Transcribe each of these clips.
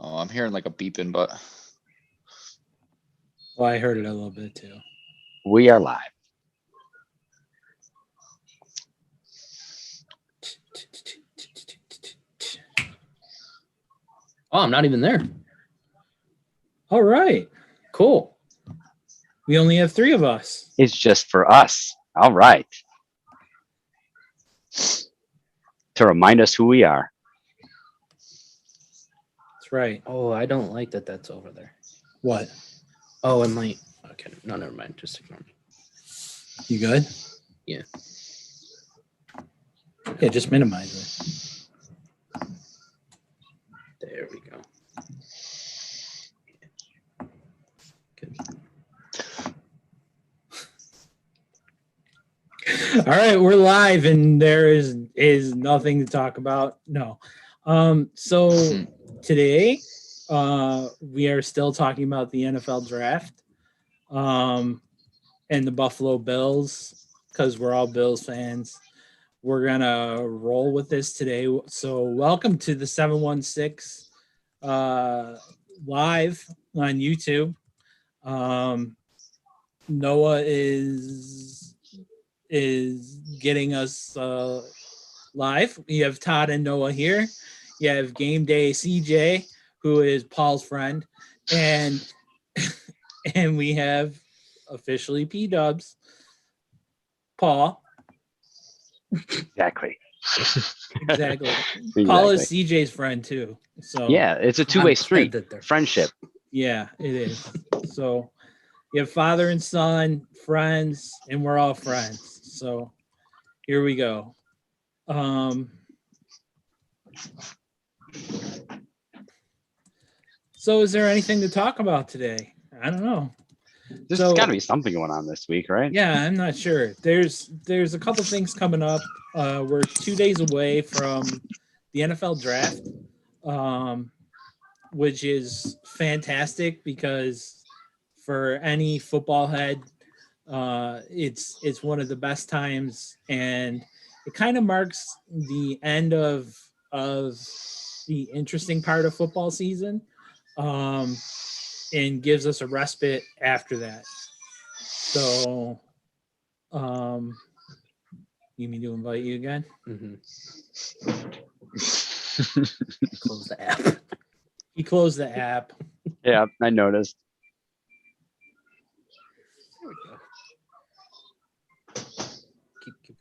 Oh, I'm hearing like a beeping, but Well, I heard it a little bit too. We are live. Oh, I'm not even there. All right. Cool. We only have 3 of us. It's just for us. All right. To remind us who we are. That's right. Oh, I don't like that that's over there. What? Oh, it might. Okay. No, never mind. Just ignore me. You good? Yeah. Yeah, just minimize it. There we go. Good. All right, we're live and there is nothing to talk about. No. So today we are still talking about the NFL draft and the Buffalo Bills because we're all Bills fans. We're gonna roll with this today. So welcome to the 716 live on YouTube. Noah is getting us live. You have Todd and Noah here. You have Game Day CJ, who is Paul's friend, and and we have officially P Dubs, Paul. Exactly. Exactly. Exactly. Paul is CJ's friend too. So Yeah, it's a two-way I'm street. glad that they're- Friendship. yeah, it is. So you have father and son, friends, and we're all friends. So here we go. So is there anything to talk about today? I don't know. There's So- got to be something going on this week, right? Yeah, I'm not sure. There's a couple things coming up. We're 2 days away from the NFL draft, which is fantastic because for any football head, it's one of the best times, and it kind of marks the end of the interesting part of football season, and gives us a respite after that. So, you mean to invite you again? Mhm. Close the app. He closed the app. Yeah, I noticed. There we go. Keep.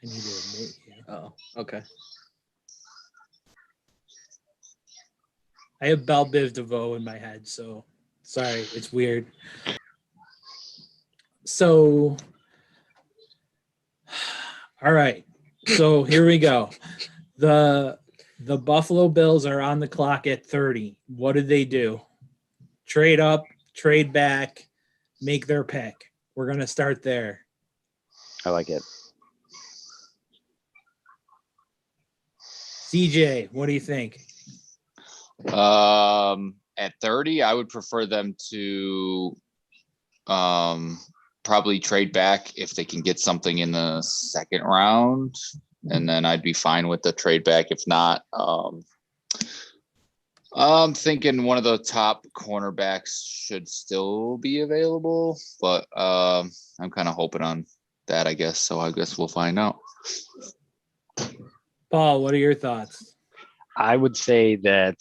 I need to admit you. Oh, okay. I have Belle Biv DeVoe in my head, so sorry, it's weird. So, all right. So here we go. The Buffalo Bills are on the clock at 30. What did they do? Trade up, trade back, make their pick. We're gonna start there. I like it. CJ, what do you think? at 30, I would prefer them to probably trade back if they can get something in the second round, and then I'd be fine with the trade back. If not, I'm thinking one of the top cornerbacks should still be available, but I'm kind of hoping on that, I guess. So I guess we'll find out. Paul, what are your thoughts? I would say that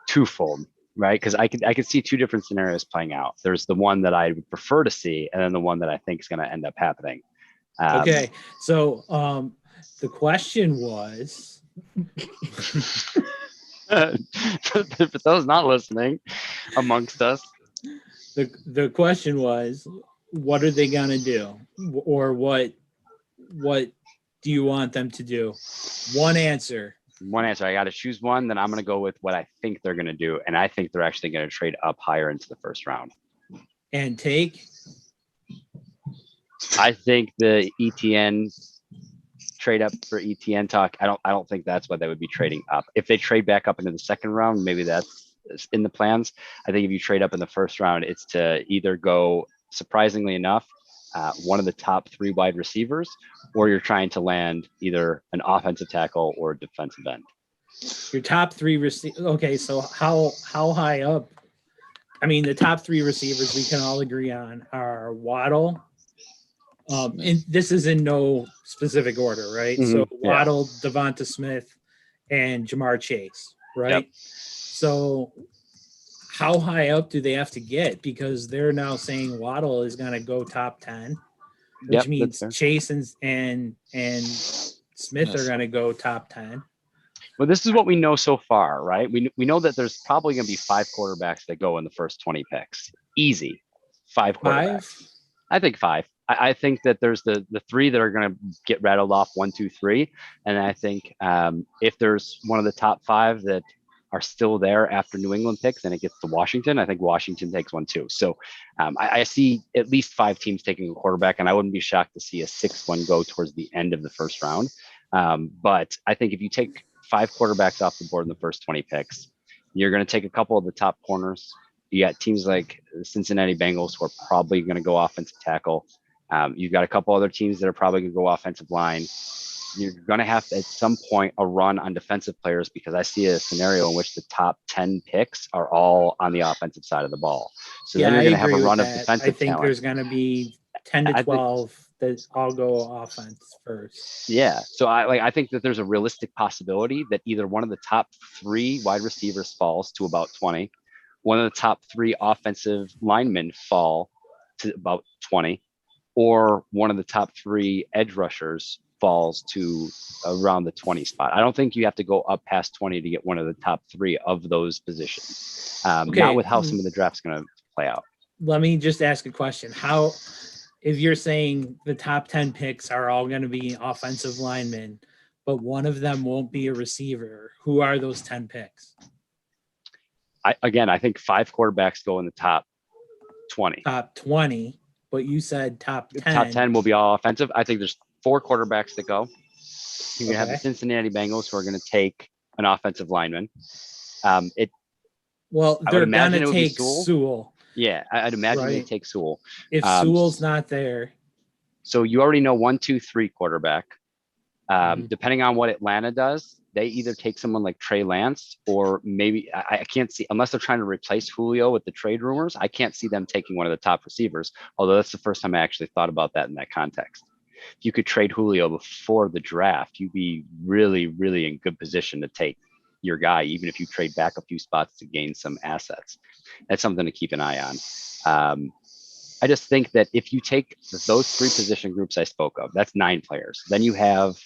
twofold, right? Because I could see two different scenarios playing out. There's the one that I would prefer to see, and then the one that I think is going to end up happening. Okay, so the question was, for those not listening amongst us, the question was, what are they gonna do, or what do you want them to do? One answer. I got to choose one. Then I'm going to go with what I think they're going to do, and I think they're actually going to trade up higher into the first round. And take. I think the ETN trade up for ETN talk. I don't think that's what they would be trading up. If they trade back up into the second round, maybe that's in the plans. I think if you trade up in the first round, it's to either go, surprisingly enough, one of the top 3 wide receivers, or you're trying to land either an offensive tackle or a defensive end. Your top three receivers. Okay, so how high up? I mean, the top three receivers we can all agree on are Waddle. And this is in no specific order, right? So yeah. Waddle, Devonta Smith, and Jamar Chase, right? Yep. So how high up do they have to get? Because they're now saying Waddle is going to go top 10, which Yep, means that's Chase and Smith are going to go top 10. Well, this is what we know so far, right? We know that there's probably going to be 5 quarterbacks that go in the first 20 picks. Easy. 5 quarterbacks. 5? I think 5. I think that there's the 3 that are going to get rattled off 1, 2, 3. And I think if there's one of the top 5 that are still there after New England picks and it gets to Washington, I think Washington takes one too. So I see at least 5 teams taking a quarterback, and I wouldn't be shocked to see a 6th one go towards the end of the first round. But I think if you take 5 quarterbacks off the board in the first 20 picks, you're going to take a couple of the top corners. You got teams like the Cincinnati Bengals who are probably going to go offensive tackle. You've got a couple other teams that are probably going to go offensive line. You're going to have at some point a run on defensive players, because I see a scenario in which the top 10 picks are all on the offensive side of the ball. So then you're going to have a run of defensive I think talent. there's going to be 10 to 12 that all go offense first. Yeah. So I think that there's a realistic possibility that either one of the top 3 wide receivers falls to about 20. One of the top 3 offensive linemen fall to about 20, or one of the top 3 edge rushers falls to around the 20 spot. I don't think you have to go up past 20 to get one of the top 3 of those positions. Not with how some of the draft's going to play out. Let me just ask a question. How, if you're saying the top 10 picks are all going to be offensive linemen, but one of them won't be a receiver, who are those 10 picks? I think 5 quarterbacks go in the top 20. Top 20, but you said top 10. Top 10 will be all offensive. I think there's 4 quarterbacks that go. You're going to have the Cincinnati Bengals who are going to take an offensive lineman. They're going to take Sewell. Yeah, I'd imagine they take Sewell. If Sewell's not there. So you already know 1, 2, 3 quarterback. Depending on what Atlanta does, they either take someone like Trey Lance, or maybe I can't see, unless they're trying to replace Julio with the trade rumors, I can't see them taking one of the top receivers. Although that's the first time I actually thought about that in that context. If you could trade Julio before the draft, you'd be really, really in good position to take your guy, even if you trade back a few spots to gain some assets. That's something to keep an eye on. I just think that if you take those 3 position groups I spoke of, that's 9 players. Then you have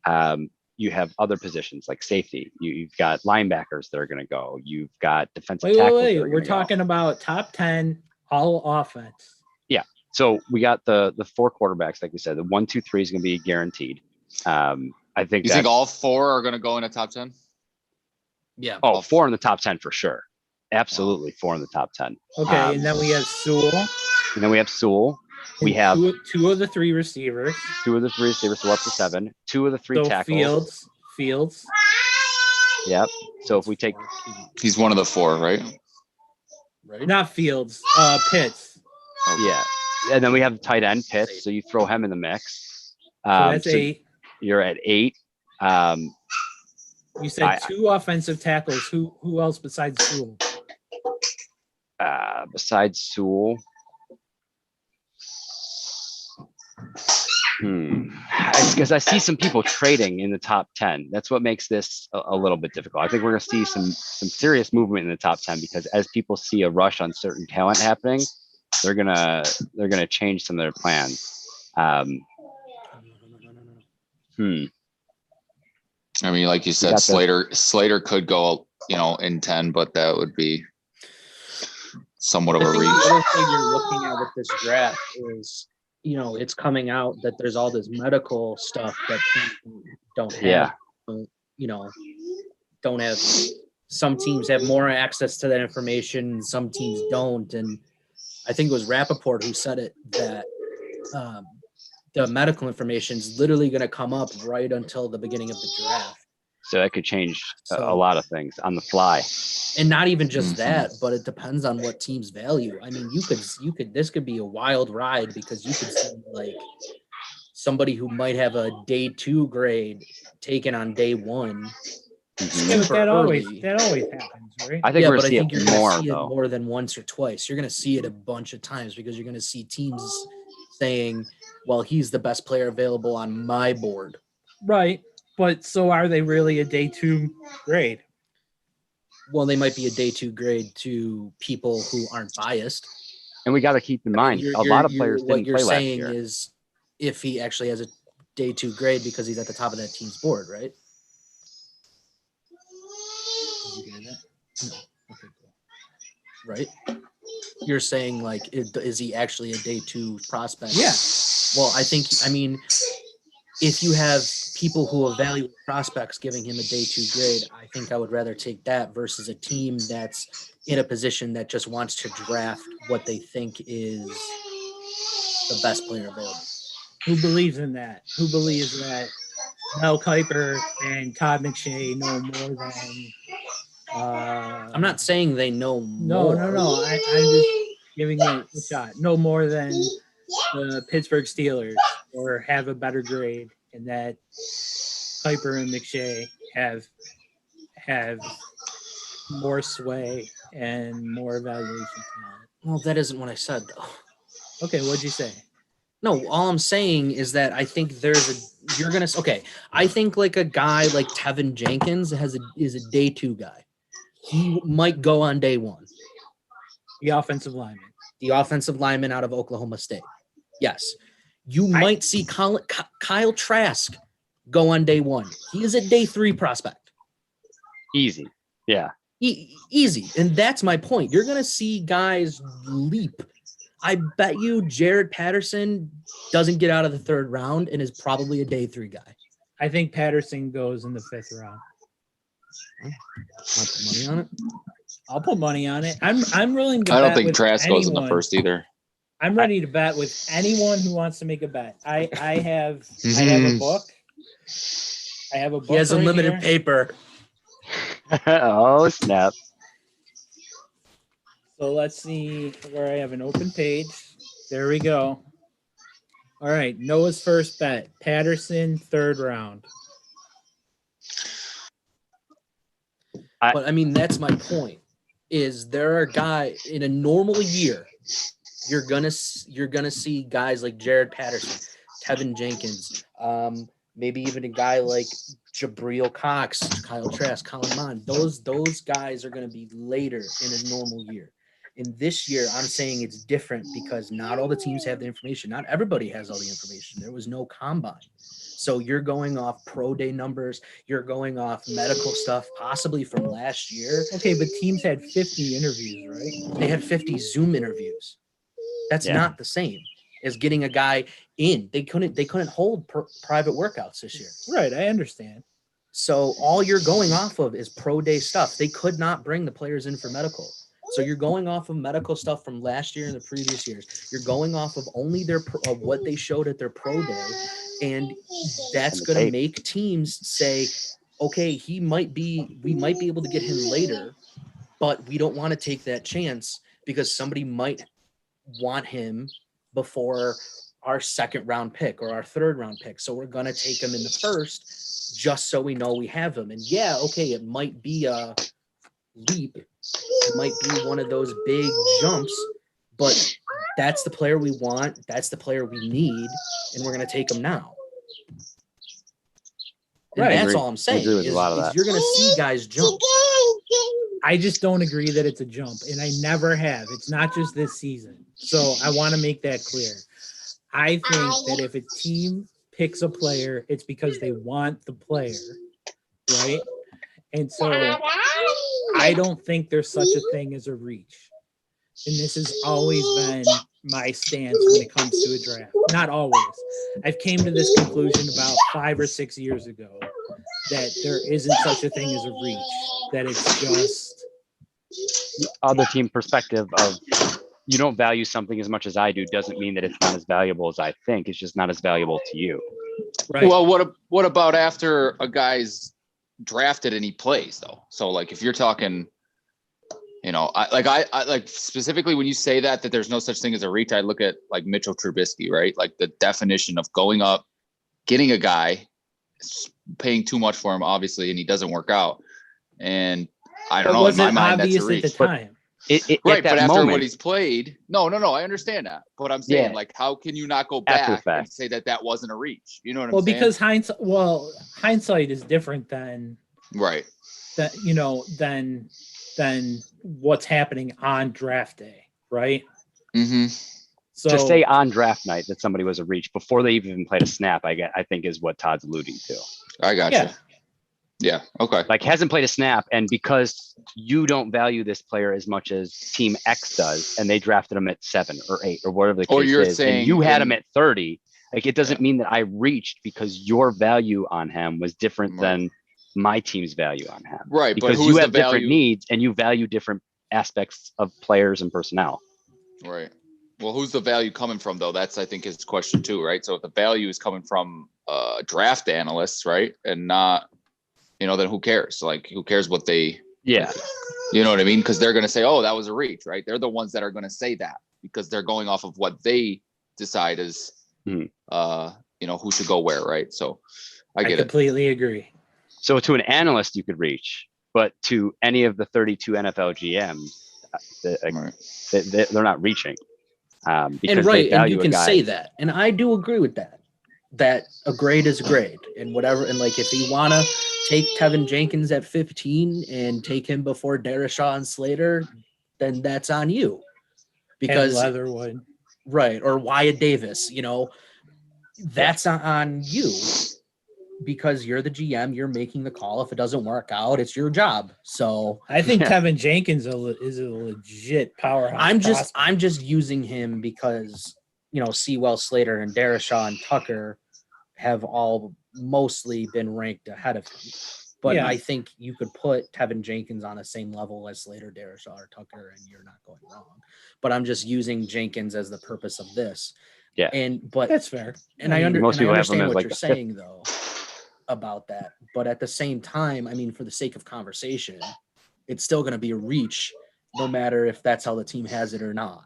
other positions like safety. You've got linebackers that are going to go. You've got defensive tackles. Wait. We're talking about top 10, all offense. Yeah. So we got the 4 quarterbacks, like we said. The 1, 2, 3 is going to be guaranteed. I think. You think all 4 are going to go in the top 10? Yeah. Oh, 4 in the top 10 for sure. Absolutely, 4 in the top 10. Okay, and then we have Sewell. We have two of the 3 receivers. 2 of the 3 receivers, so up to 7. 2 of the 3 tackles. Fields. Yep. So if we take, he's one of the 4, right? Not Fields. Pitts. Yeah. And then we have the tight end Pitts. So you throw him in the mix. So that's 8. You're at 8. You said 2 offensive tackles. Who else besides Sewell? Besides Sewell. It's because I see some people trading in the top 10. That's what makes this a little bit difficult. I think we're going to see some serious movement in the top 10, because as people see a rush on certain talent happening, they're gonna change some of their plans. I mean, like you said, Slater could go, in 10, but that would be somewhat of a reach. The other thing you're looking at with this draft is, it's coming out that there's all this medical stuff that teams don't have. Don't have. Some teams have more access to that information. Some teams don't. And I think it was Rappaport who said it, that the medical information is literally going to come up right until the beginning of the draft. So that could change a lot of things on the fly. And not even just that, but it depends on what teams value. I mean, this could be a wild ride, because you could see like somebody who might have a day 2 grade taken on day 1, Mhm. Yeah, but super early. that always happens, right? I think Yeah, we're but I gonna see think you're it going more to see it though. more than once or twice. You're going to see it a bunch of times because you're going to see teams saying, "Well, he's the best player available on my board." Right. But so are they really a day 2 grade? Well, they might be a day 2 grade to people who aren't biased. And we got to keep in mind, a lot of players what didn't you're play last saying year. is if he actually has a day 2 grade because he's at the top of that team's board, right? Did you hear that? No. Okay, cool. Right? You're saying like, is he actually a day 2 prospect? Yeah. Well, I mean, if you have people who evaluate prospects giving him a day 2 grade, I think I would rather take that versus a team that's in a position that just wants to draft what they think is the best player available. Who believes in that? Who believes that Mel Kiper and Todd McShay know more than I'm not saying they know no, more. I'm just giving it a shot. No more than the Pittsburgh Steelers or have a better grade, and that Kiper and McShay have more sway and more evaluation talent. Well, that isn't what I said though. Okay, what'd you say? No, all I'm saying is that I think I think like a guy like Tevin Jenkins is a day 2 guy. He might go on day 1. The offensive lineman. The offensive lineman out of Oklahoma State. Yes. You might see Kyle Trask go on day 1. He is a day 3 prospect. Easy. Yeah. Easy. And that's my point. You're going to see guys leap. I bet you Jared Patterson doesn't get out of the 3rd round and is probably a day 3 guy. I think Patterson goes in the 5th round. Want to put money on it? I'll put money on it. I'm willing to I don't bet think with Trask goes in the anyone. first either. I'm ready to bet with anyone who wants to make a bet. I have a book. I have a book. He has right unlimited here. paper. Oh, snap. So let's see where I have an open page. There we go. All right, Noah's first bet: Patterson, 3rd round. But I mean, that's my point. Is there a guy in a normal year? You're gonna see guys like Jared Patterson, Tevin Jenkins, maybe even a guy like Jabril Cox, Kyle Trask, Colin Mond. Those guys are gonna be later in a normal year. In this year, I'm saying it's different because not all the teams have the information. Not everybody has all the information. There was no combine. So you're going off pro day numbers. You're going off medical stuff, possibly from last year. Okay, but teams had 50 interviews, right? They had 50 Zoom interviews. That's not the same as getting a guy in. They couldn't hold private workouts this year. Right, I understand. So all you're going off of is pro day stuff. They could not bring the players in for medical. So you're going off of medical stuff from last year and the previous years. You're going off of only what they showed at their pro day. And that's going to make teams say, okay, we might be able to get him later, but we don't want to take that chance because somebody might want him before our 2nd round pick or our 3rd round pick. So we're going to take him in the 1st just so we know we have him. And yeah, okay, it might be a leap. It might be one of those big jumps, but that's the player we want. That's the player we need. And we're going to take him now. And Right. that's all I'm saying is you're going to see guys jump. I just don't agree that it's a jump, and I never have. It's not just this season. So I want to make that clear. I think that if a team picks a player, it's because they want the player, right? And so I don't think there's such a thing as a reach. And this has always been my stance when it comes to a draft. Not always. I've came to this conclusion about 5 or 6 years ago that there isn't such a thing as a reach, that it's just other team perspective of you don't value something as much as I do doesn't mean that it's not as valuable as I think. It's just not as valuable to you. right. Well, what about after a guy's drafted and he plays though? So like if you're talking, you know, I like specifically when you say that there's no such thing as a reach, I look at like Mitchell Trubisky, right? Like the definition of going up, getting a guy, paying too much for him, obviously, and he doesn't work out. And I don't It know. In my wasn't mind, that's a obvious at the reach. time. Right, At but that after moment, what he's played, no, I understand that. But I'm saying, Yeah. like, how can you not go After the back and fact. say that that wasn't a reach? You know what Well, I'm saying? because hindsight is different than Right. that, than what's happening on draft day, right? Mm-hmm. So to say on draft night that somebody was a reach before they even played a snap, I think is what Todd's alluding to. I got yeah, you. Yeah. Okay. Like hasn't played a snap, and because you don't value this player as much as Team X does, and they drafted him at 7 or 8 or whatever the Or case you're is, saying and you had in- him at 30, like it doesn't mean that I reached because your value on him was different Right. than my team's value on him. Right, but Because who's you the have different value? needs and you value different aspects of players and personnel. Right. Well, who's the value coming from, though? That's, I think, his question too, right? So if the value is coming from draft analysts, right, and not, then who cares? Like, who cares what they, Yeah. you know what I mean? Because they're going to say, oh, that was a reach, right? They're the ones that are going to say that because they're going off of what they decide is, who should go where, right? So I get it. completely agree. So to an analyst, you could reach, but to any of the 32 NFL GMs, they're not reaching. Because And they right, and value you a can guy. say that, and I do agree with that. That a grade is a grade, and whatever. And like, if you wanna take Tevin Jenkins at 15 and take him before Darashaw Slater, then that's on you. Because Because Leatherwood, right, or Wyatt Davis, that's on you. Because you're the GM, you're making the call. If it doesn't work out, it's your job. So I think Yeah. Tevin Jenkins is a legit powerhouse. I'm just using him because Sewell, Slater, and Darashaw and Tucker have all mostly been ranked ahead of him. But Yeah. I think you could put Tevin Jenkins on the same level as Slater, Darashaw, or Tucker, and you're not going wrong. But I'm just using Jenkins as the purpose of this. Yeah. But That's fair. and I I, mean, under, most and I people have him understand as what like you're the fifth. saying though about that. But at the same time, I mean, for the sake of conversation, it's still going to be a reach, no matter if that's how the team has it or not.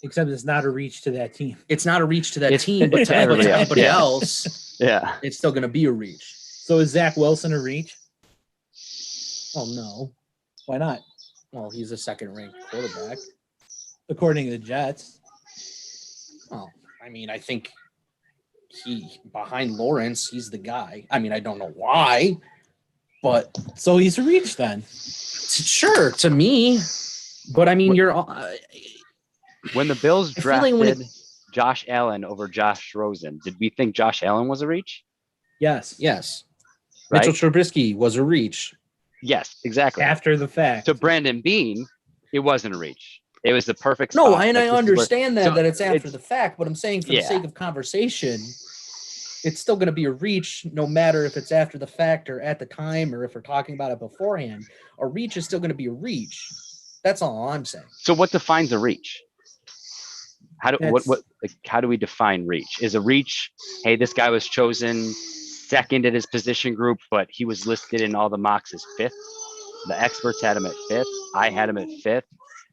Except it's not a reach to that team. It's not a reach to that It's team, but to everybody else, everybody yeah. else, Yeah. it's still going to be a reach. So is Zach Wilson a reach? Oh no. Why not? Well, he's a second-ranked quarterback. According to the Jets. Oh, I mean, I think behind Lawrence, he's the guy. I mean, I don't know why, but So he's a reach then. sure to me. But I mean, When the Bills I feel like drafted when Josh Allen over Josh Rosen, did we think Josh Allen was a reach? Yes. yes, Right? Mitchell Trubisky was a reach. Yes, exactly. After the fact. To Brandon Bean, it wasn't a reach. It was the perfect No, spot. and Like, I this is where- understand that so it's after the fact, but I'm saying for the Yeah. sake of conversation, it's still going to be a reach, no matter if it's after the fact or at the time, or if we're talking about it beforehand. A reach is still going to be a reach. That's all I'm saying. So what defines a reach? How do we define reach? Is a reach, hey, this guy was chosen second in his position group, but he was listed in all the mocks as 5th. The experts had him at 5th. I had him at 5th,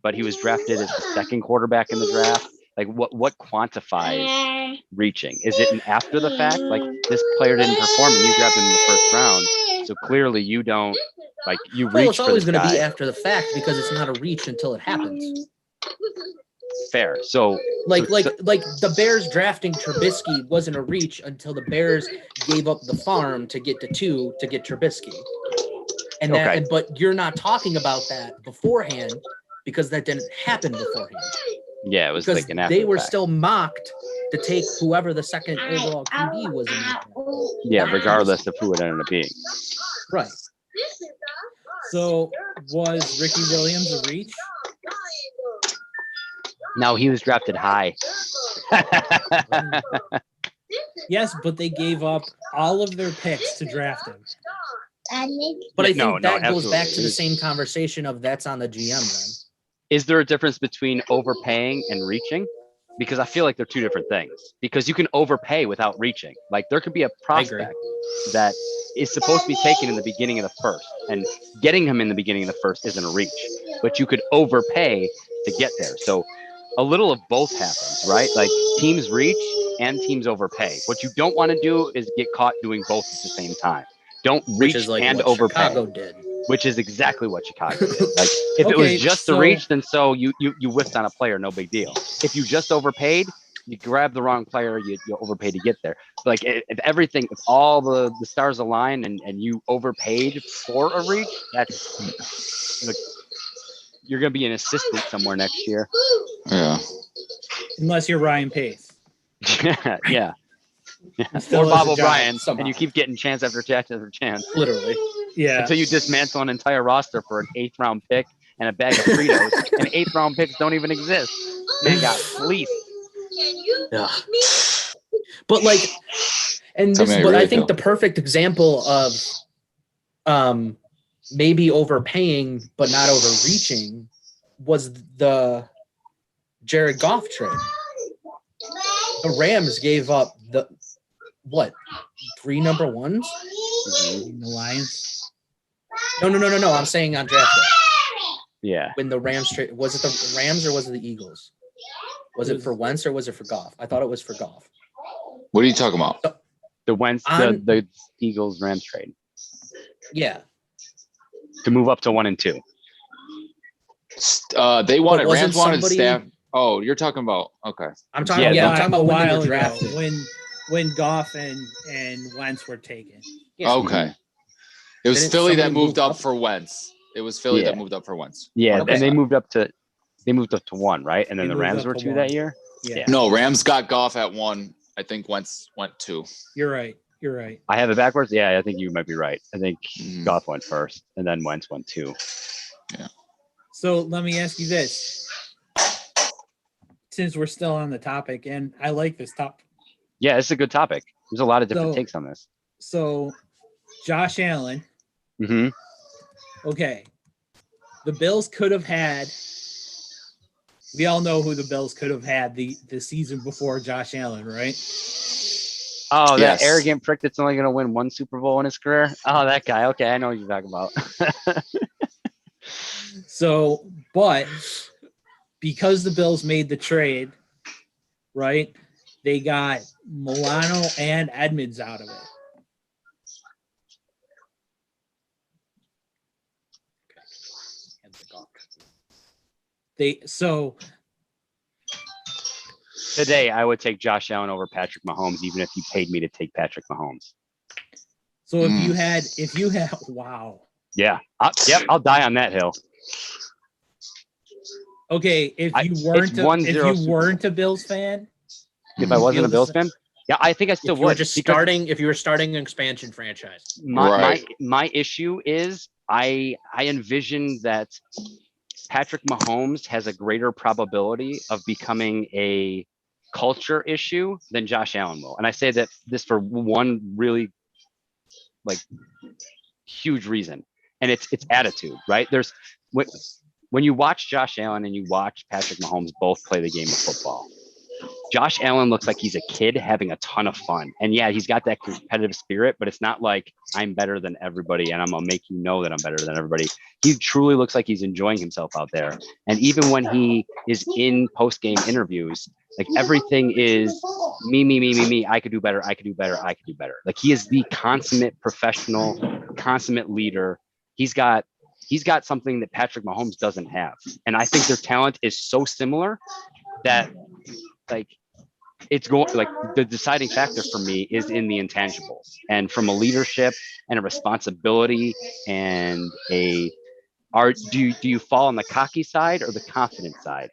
but he was drafted as the second quarterback in the draft. Like what quantifies reaching? Is it an after the fact? Like this player didn't perform and you grabbed him in the first round. So clearly you don't you reach. Well, it's for always this going to be guy. after the fact because it's not a reach until it happens. Fair. So Like the Bears drafting Trubisky wasn't a reach until the Bears gave up the farm to get to 2 to get Trubisky. And that, Okay. but you're not talking about that beforehand because that didn't happen beforehand. yeah, it was Because like an after they the were fact. still mocked to take whoever the second overall QB was in that. Yeah, regardless of who it ended up being. Right. So was Ricky Williams a reach? No, he was drafted high. Yes, but they gave up all of their picks to draft him. But I Yeah, think that goes back to absolutely. the same conversation of that's on the GM then. Is there a difference between overpaying and reaching? Because I feel like they're two different things. Because you can overpay without reaching. Like there could be a prospect that is supposed to be taken in the beginning of the first, and getting him in the beginning of the first isn't a reach. But you could overpay to get there. So a little of both happens, right? Like teams reach and teams overpay. What you don't want to do is get caught doing both at the same time. Don't which reach is like and what overpay, Chicago did. which is exactly what Chicago did. Like if it Okay, was just the so- reach, then so you whiffed on a player, no big deal. If you just overpaid, you grab the wrong player, you overpay to get there. Like if all the stars align and you overpaid for a reach, that's like you're gonna be an assistant somewhere next year. Yeah. Unless you're Ryan Pace. Yeah. Still Or has Bob a job O'Brien, somehow. and you keep getting chance after chance after chance Literally. Yeah. until you dismantle an entire roster for an 8th round pick and a bag of Fritos. And 8th round picks don't even exist. Man got fleeced. Yeah. But like, and Tell this, me how you but I really think feel. the perfect example of maybe overpaying but not overreaching was the Jared Goff trade. The Rams gave up the 3 number ones? Mhm. The Lions. No. I'm saying on draft day. Yeah. When the Rams trade, was it the Rams or was it the Eagles? Was it for Wentz or was it for Goff? I thought it was for Goff. What are you talking about? The Wentz, the Eagles Rams trade Yeah. to move up to 1 and 2. They wanted wasn't Rams wanted somebody- staff. Oh, you're talking about okay. I'm talking. Yeah, I'm talking about when they were ago, drafted. when Goff and Wentz were taken. Yeah. Okay. It was Didn't Philly that somebody moved move up up? for Wentz. It was Philly Yeah. that moved up for Wentz. Yeah, Okay. and they moved up to 1, right? And then They the moved Rams up were to 2 1. that year. Yeah. No, Rams got Goff at 1. I think Wentz went 2. You're right. You're right. I have it backwards. Yeah, I think you might be right. I think Mhm. Goff went first, and then Wentz went 2. So let me ask you this. Since we're still on the topic, and I like this topic. Yeah, it's a good topic. There's a lot of different So- takes on this. So Josh Allen, Hmm. okay. The Bills could have had, we all know who the Bills could have had the season before Josh Allen, right? Oh, that Yes. arrogant prick that's only going to win 1 Super Bowl in his career. Oh, that guy. Okay, I know what you're talking about. So, but because the Bills made the trade, right? They got Milano and Edmonds out of it. So Today, I would take Josh Allen over Patrick Mahomes, even if you paid me to take Patrick Mahomes. if Mm. you had wow. Yeah. Yep. I'll die on that hill. Okay, if I- you it's weren't a, 1-0 if you Super weren't a Bills fan, If I wasn't feel a the Bills sa- fan, yeah, I think I still If you were would. just because starting, if you were starting an expansion franchise. Right. my issue is I envision that Patrick Mahomes has a greater probability of becoming a culture issue than Josh Allen will. And I say that this for one really like huge reason. And it's attitude, right? There's when you watch Josh Allen and you watch Patrick Mahomes both play the game of football, Josh Allen looks like he's a kid having a ton of fun. And yeah, he's got that competitive spirit, but it's not like I'm better than everybody and I'm gonna make you know that I'm better than everybody. He truly looks like he's enjoying himself out there. And even when he is in post-game interviews, like everything is me. I could do better. I could do better. I could do better. Like he is the consummate professional, consummate leader. He's got something that Patrick Mahomes doesn't have. And I think their talent is so similar that like it's going like the deciding factor for me is in the intangibles and from a leadership and a responsibility and do you fall on the cocky side or the confident side?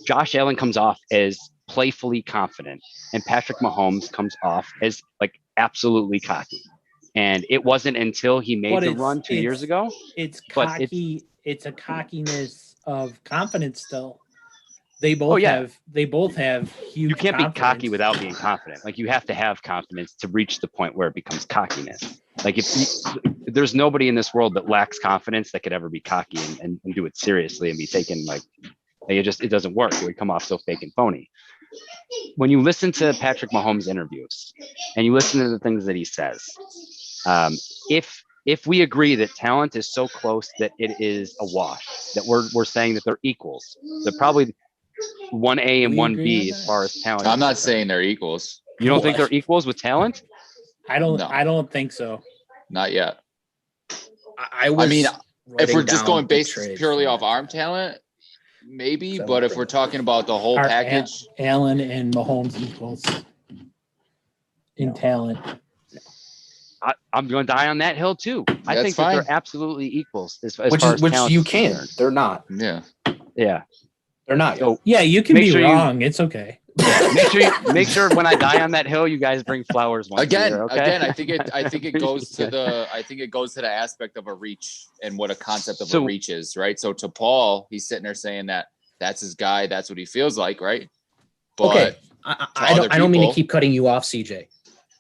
Josh Allen comes off as playfully confident and Patrick Mahomes comes off as like absolutely cocky. And it wasn't until he made But the it's- run 2 years ago. it's But cocky. It's a cockiness of confidence still. They both have huge. You can't be cocky confidence. without being confident. Like you have to have confidence to reach the point where it becomes cockiness. Like there's nobody in this world that lacks confidence that could ever be cocky and do it seriously and be taken like it doesn't work. It would come off so fake and phony. When you listen to Patrick Mahomes interviews and you listen to the things that he says, if we agree that talent is so close that it is a wash, that we're saying that they're equals, they're probably 1A and We agree 1B on as that? far as talent. I'm is not concerned. saying they're equals. You don't think What? they're equals with talent? I don't. No. I don't think so. Not yet. I was. I mean, if we're writing just down going the based trades purely for off that arm draft. talent, maybe. So But if we're talking about the whole Are package, Allen and Mahomes equals in talent? I'm going to die on that hill too. I That's think that fine. they're absolutely equals as which far is as which talent you is can. concerned. They're not. yeah. Yeah. They're not. So Yeah, you can Make be sure you- wrong. It's okay. make sure when I die on that hill, you guys bring flowers once a year, okay? Again, I think it goes to the aspect of a reach and what a concept of So- a reach is, right? So to Paul, he's sitting there saying that that's his guy, that's what he feels like, right? But Okay. to I other don't mean to people- keep cutting you off, CJ.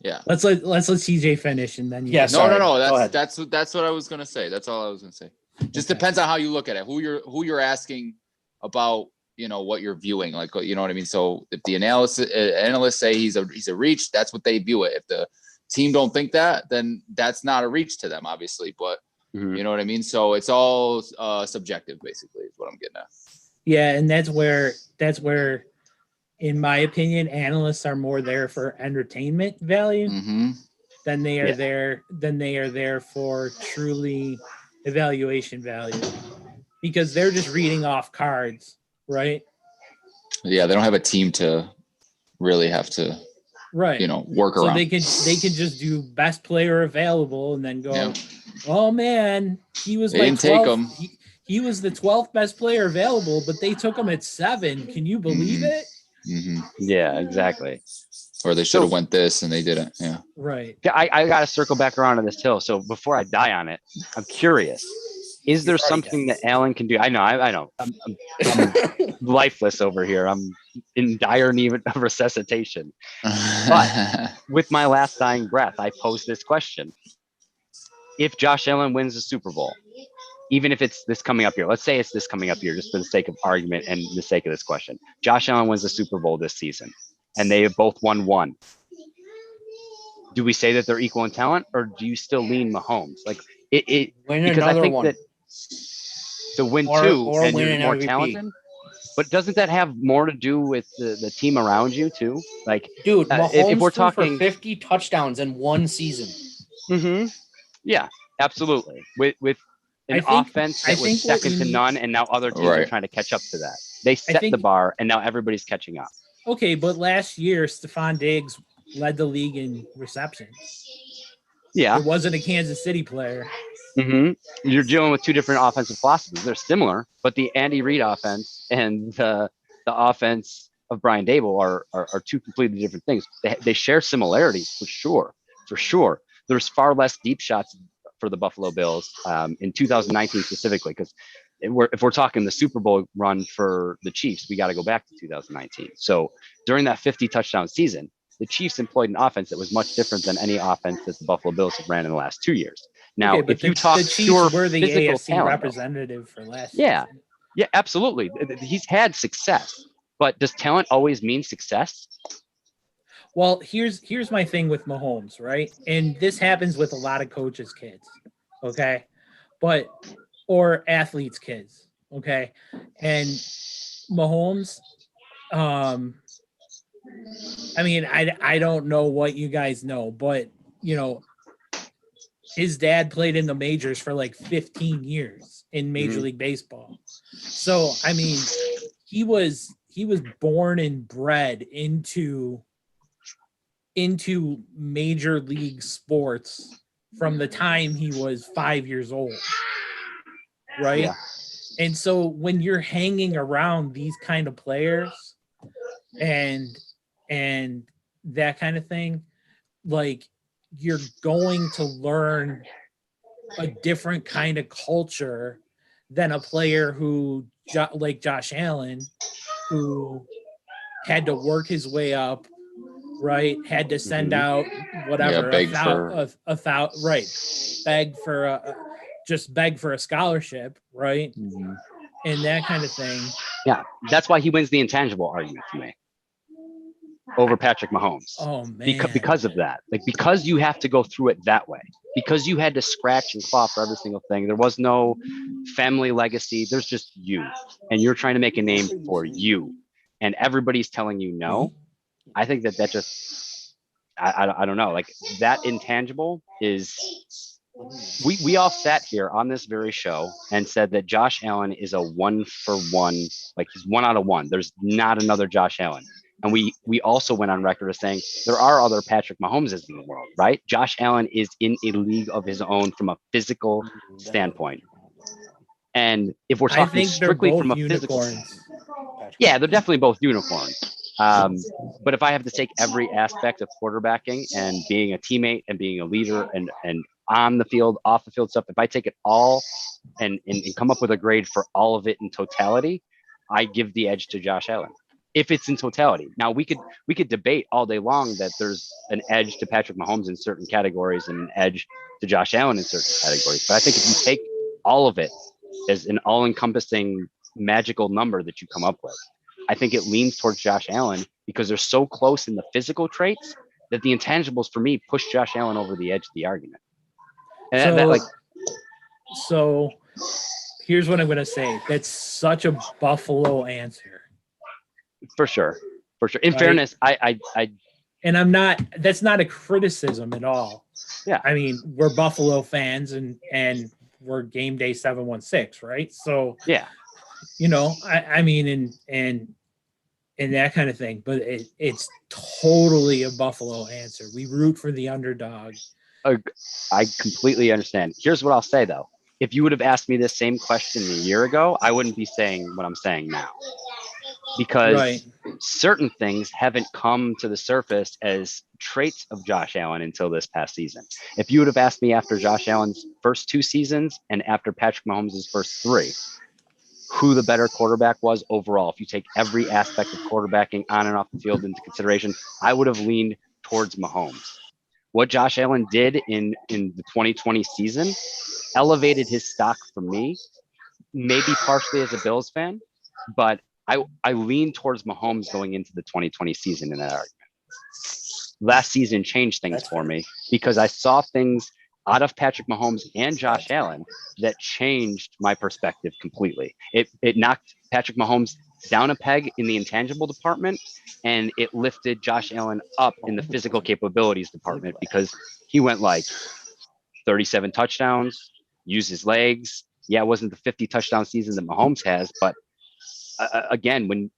yeah. Let's let CJ finish and then you. Yeah, can- sorry. No. Go ahead. That's what I was gonna say. That's all I was gonna say. Just Okay. depends on how you look at it, who you're asking about, what you're viewing, like, you know what I mean. So if the analysts say he's a reach, that's what they view it. If the team don't think that, then that's not a reach to them, obviously. But Mhm. you know what I mean. So it's all subjective, basically, is what I'm getting at. Yeah, and that's where, in my opinion, analysts are more there for entertainment value Mm-hmm. than they are Yeah. there for truly evaluation value, because they're just reading off cards, right? Yeah, they don't have a team to really have to, Right. work So around. they could just do best player available and then go, Yeah. oh man, he was They my didn't take 12th. him. He was the 12th best player available, but they took him at 7. Can you believe Mhm. it? Mm-hmm. Yeah, exactly. Or they should have went this and they didn't. Yeah. Right. Yeah, I got to circle back around to this hill. So before I die on it, I'm curious. Is there You've already something done. that Alan can do? I know. I'm lifeless over here. I'm in dire need of resuscitation. With my last dying breath, I pose this question. If Josh Allen wins the Super Bowl, even if it's this coming up here, let's say it's this coming up here, just for the sake of argument and the sake of this question. Josh Allen wins the Super Bowl this season, and they have both won one. Do we say that they're equal in talent, or do you still lean Mahomes? Like it Win because I another think one. that the win Or- two or and win you're an more MVP. talented. But doesn't that have more to do with the team around you too? Like, Dude, Mahomes if we're threw talking for 50 touchdowns in one season. yeah, absolutely. With an I think- offense I that was think what second you to need- none, and now other teams are Right. trying to catch up to that. They set the think- bar, and now everybody's catching up. Okay, but last year Stephon Diggs led the league in receptions. Yeah. It wasn't a Kansas City player. You're dealing with two different offensive philosophies. They're similar, but the Andy Reid offense and the offense of Brian Dable are two completely different things. They share similarities for sure. There's far less deep shots for the Buffalo Bills in 2019 specifically, because if we're talking the Super Bowl run for the Chiefs, we got to go back to 2019. So during that 50 touchdown season, the Chiefs employed an offense that was much different than any offense that the Buffalo Bills have ran in the last 2 years. Now, Okay, but if you talk the Chiefs pure were the physical AFC talent, though, representative for last Yeah. season. yeah, absolutely. He's had success, but does talent always mean success? Well, here's my thing with Mahomes, right? And this happens with a lot of coaches' kids, okay? Or athletes' kids, okay? And Mahomes, I mean, I don't know what you guys know, but his dad played in the majors for like 15 years in Major League Baseball. So, I mean, he was born and bred into major league sports from the time he was 5 years old. Right? Yeah. And so when you're hanging around these kind of players and that kind of thing, like, you're going to learn a different kind of culture than a player who, like Josh Allen, who had to work his way up, right? Had to send out whatever, beg beg for a scholarship, right? And that kind of thing. Yeah, that's why he wins the intangible argument for me over Patrick Mahomes. Oh man, Because of that, like, because you have to go through it that way, because you had to scratch and claw for every single thing. There was no family legacy. There's just you, and you're trying to make a name for you, and everybody's telling you no. I think that just, I don't know, like, that intangible is We all sat here on this very show and said that Josh Allen is a 1-for-1, like he's 1 out of 1. There's not another Josh Allen. And we also went on record as saying there are other Patrick Mahomeses in the world, right? Josh Allen is in a league of his own from a physical standpoint. And if we're I talking think they're strictly both from a physical, unicorns. yeah, they're definitely both unicorns. But if I have to take every aspect of quarterbacking and being a teammate and being a leader and on the field, off the field stuff, if I take it all and come up with a grade for all of it in totality, I give the edge to Josh Allen. If it's in totality. Now we could debate all day long that there's an edge to Patrick Mahomes in certain categories and an edge to Josh Allen in certain categories. But I think if you take all of it as an all-encompassing magical number that you come up with, I think it leans towards Josh Allen because they're so close in the physical traits that the intangibles for me push Josh Allen over the edge of the argument. And So here's what I'm going to say. That's such a Buffalo answer. For sure. In fairness, I and that's not a criticism at all. Yeah. I mean, we're Buffalo fans and we're Gameday716, right? So yeah, I mean, and that kind of thing, but it's totally a Buffalo answer. We root for the underdog. I completely understand. Here's what I'll say though. If you would have asked me this same question a year ago, I wouldn't be saying what I'm saying now. Because certain things haven't come to the surface as traits of Josh Allen until this past season. If you would have asked me after Josh Allen's first 2 seasons and after Patrick Mahomes' first 3, who the better quarterback was overall, if you take every aspect of quarterbacking on and off the field into consideration, I would have leaned towards Mahomes. What Josh Allen did in the 2020 season elevated his stock for me, maybe partially as a Bills fan, but I lean towards Mahomes going into the 2020 season in that argument. Last season changed things for me because I saw things out of Patrick Mahomes and Josh Allen that changed my perspective completely. It knocked Patrick Mahomes down a peg in the intangible department, and it lifted Josh Allen up in the physical capabilities department because he went like 37 touchdowns, used his legs. Yeah, it wasn't the 50 touchdown season that Mahomes has, but again, when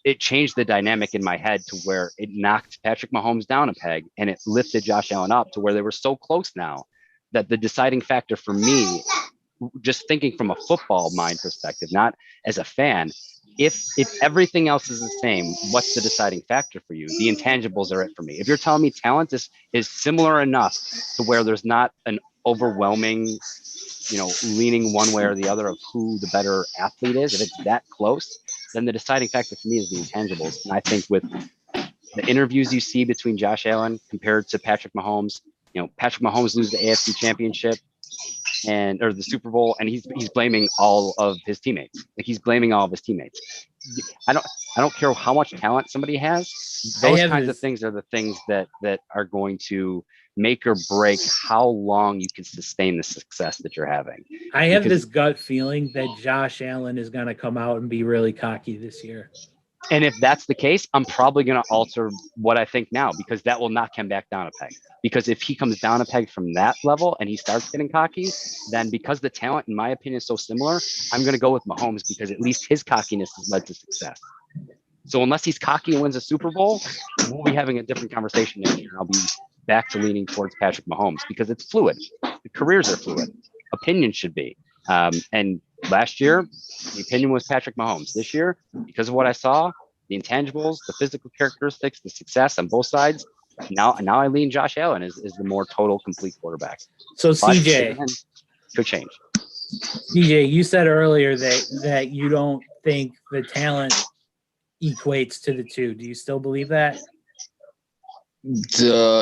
it changed the dynamic in my head to where it knocked Patrick Mahomes down a peg and it lifted Josh Allen up to where they were so close now that the deciding factor for me, just thinking from a football mind perspective, not as a fan, if everything else is the same, what's the deciding factor for you? The intangibles are it for me. If you're telling me talent is similar enough to where there's not an overwhelming, leaning one way or the other of who the better athlete is, if it's that close, then the deciding factor for me is the intangibles. And I think with the interviews you see between Josh Allen compared to Patrick Mahomes, Patrick Mahomes loses the AFC Championship or the Super Bowl, and he's blaming all of his teammates. Like he's blaming all of his teammates. I don't care how much talent somebody has. Those kinds of things are the things that are going to make or break how long you can sustain the success that you're having. I have this gut feeling that Josh Allen is going to come out and be really cocky this year. And if that's the case, I'm probably going to alter what I think now because that will knock him back down a peg. Because if he comes down a peg from that level and he starts getting cocky, then because the talent, in my opinion, is so similar, I'm going to go with Mahomes because at least his cockiness has led to success. So unless he's cocky and wins a Super Bowl, we'll be having a different conversation next year. I'll be back to leaning towards Patrick Mahomes because it's fluid. The careers are fluid. Opinions should be. And last year, the opinion was Patrick Mahomes. This year, because of what I saw, the intangibles, the physical characteristics, the success on both sides, now I lean Josh Allen is the more total, complete quarterback. So CJ, could change. CJ, you said earlier that you don't think the talent equates to the two. Do you still believe that?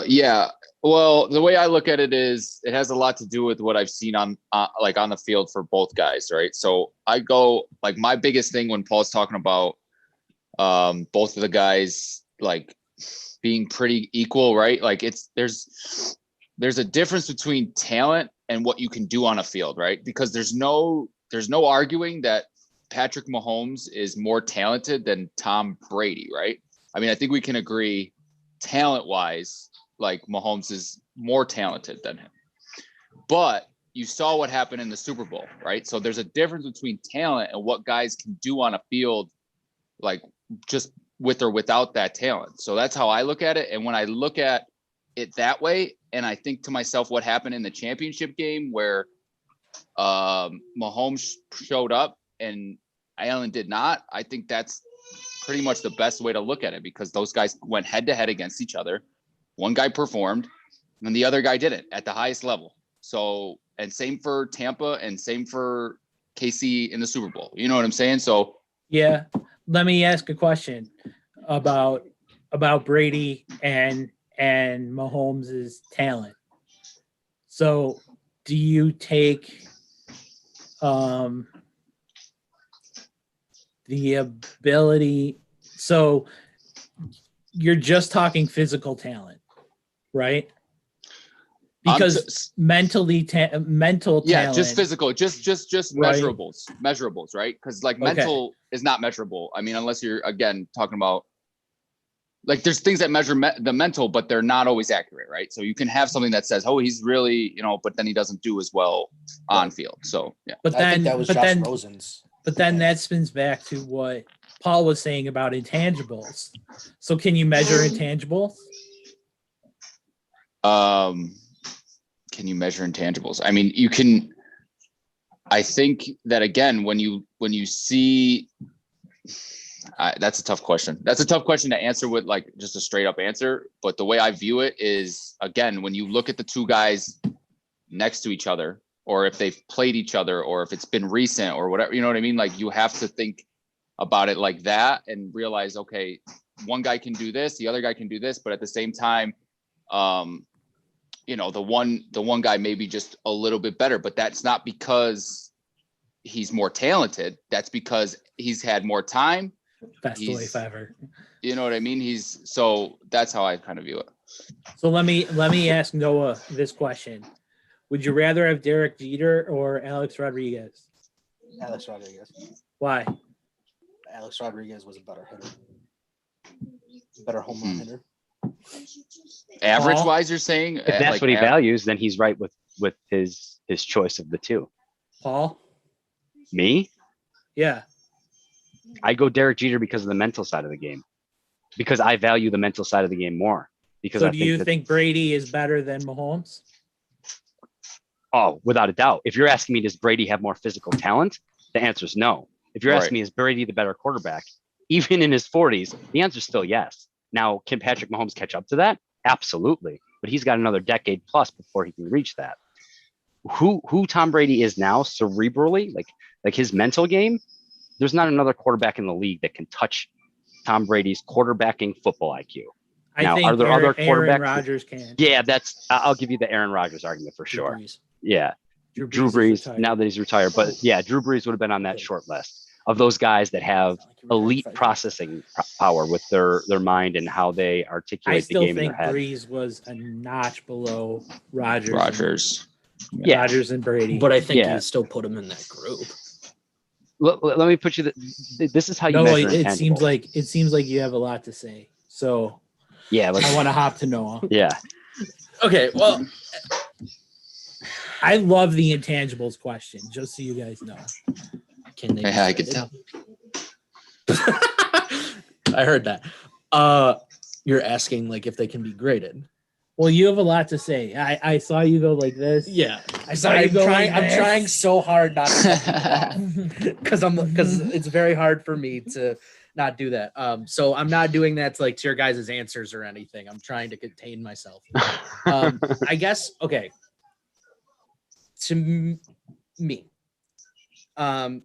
Yeah. Well, the way I look at it is it has a lot to do with what I've seen on the field for both guys, right? So I go like my biggest thing when Paul's talking about both of the guys like being pretty equal, right? Like there's a difference between talent and what you can do on a field, right? Because there's no arguing that Patrick Mahomes is more talented than Tom Brady, right? I mean, I think we can agree talent-wise, like Mahomes is more talented than him. but you saw what happened in the Super Bowl, right? So there's a difference between talent and what guys can do on a field, like just with or without that talent. So that's how I look at it. And when I look at it that way, and I think to myself, what happened in the championship game where Mahomes showed up and Allen did not, I think that's pretty much the best way to look at it, because those guys went head to head against each other. One guy performed and the other guy didn't at the highest level. So, and same for Tampa and same for KC in the Super Bowl. You know what I'm saying? So Yeah. Let me ask a question about Brady and Mahomes' talent. So do you take the ability, so you're just talking physical talent, right? Because mental talent, just physical, just Right. measurables, right? Because like mental is not measurable. I mean, unless you're again talking about like there's things that measure the mental, but they're not always accurate, right? So you can have something that says, oh, he's really, but then he doesn't do as well on field. So yeah. but I think then that was Josh Rosen's. but then that spins back to what Paul was saying about intangibles. So can you measure intangibles? Can you measure intangibles? I mean, you can. I think that again, when you see, that's a tough question. That's a tough question to answer with like just a straight up answer. But the way I view it is, again, when you look at the two guys next to each other, or if they've played each other, or if it's been recent or whatever, you know what I mean? Like you have to think about it like that and realize, okay, one guy can do this, the other guy can do this, but at the same time, the one guy may be just a little bit better, but that's not because he's more talented. That's because he's had more time. Best life ever. You know what I mean? So that's how I kind of view it. So let me ask Noah this question. Would you rather have Derek Jeter or Alex Rodriguez? Alex Rodriguez. Why? Alex Rodriguez was a better hitter. Better home run hitter. Average wise, you're saying? If that's what he values, then he's right with his choice of the two. Paul? Me? Yeah. I go Derek Jeter because of the mental side of the game. Because I value the mental side of the game more. Because so do you think Brady is better than Mahomes? Oh, without a doubt. If you're asking me, does Brady have more physical talent? The answer is no. If you're asking me, is Brady the better quarterback? Even in his 40s, the answer is still yes. Now, can Patrick Mahomes catch up to that? Absolutely. But he's got another decade plus before he can reach that. Who Tom Brady is now cerebrally, like his mental game, there's not another quarterback in the league that can touch Tom Brady's quarterbacking football IQ. I think other quarterbacks? Aaron Rodgers can. Yeah, I'll give you the Aaron Rodgers argument for sure. Brees. Yeah. Drew Brees, now that he's retired. But yeah, Drew Brees would have been on that short list of those guys that have elite processing power with their mind and how they articulate the game in their head. I still think Brees was a notch below Rodgers. Rodgers and Brady. But I think you still put him in that group. Let me put you. This is how you measure intangibles. It seems like you have a lot to say. So yeah, I want to hop to Noah. Yeah. Okay. Well, I love the intangibles question. Just so you guys know. Can they? I could tell. I heard that. You're asking like if they can be graded. Well, you have a lot to say. I saw you go like this. Yeah, I saw you go like this. I'm trying so hard not to because it's very hard for me to not do that. So I'm not doing that to your guys' answers or anything. I'm trying to contain myself. I guess okay. To me, I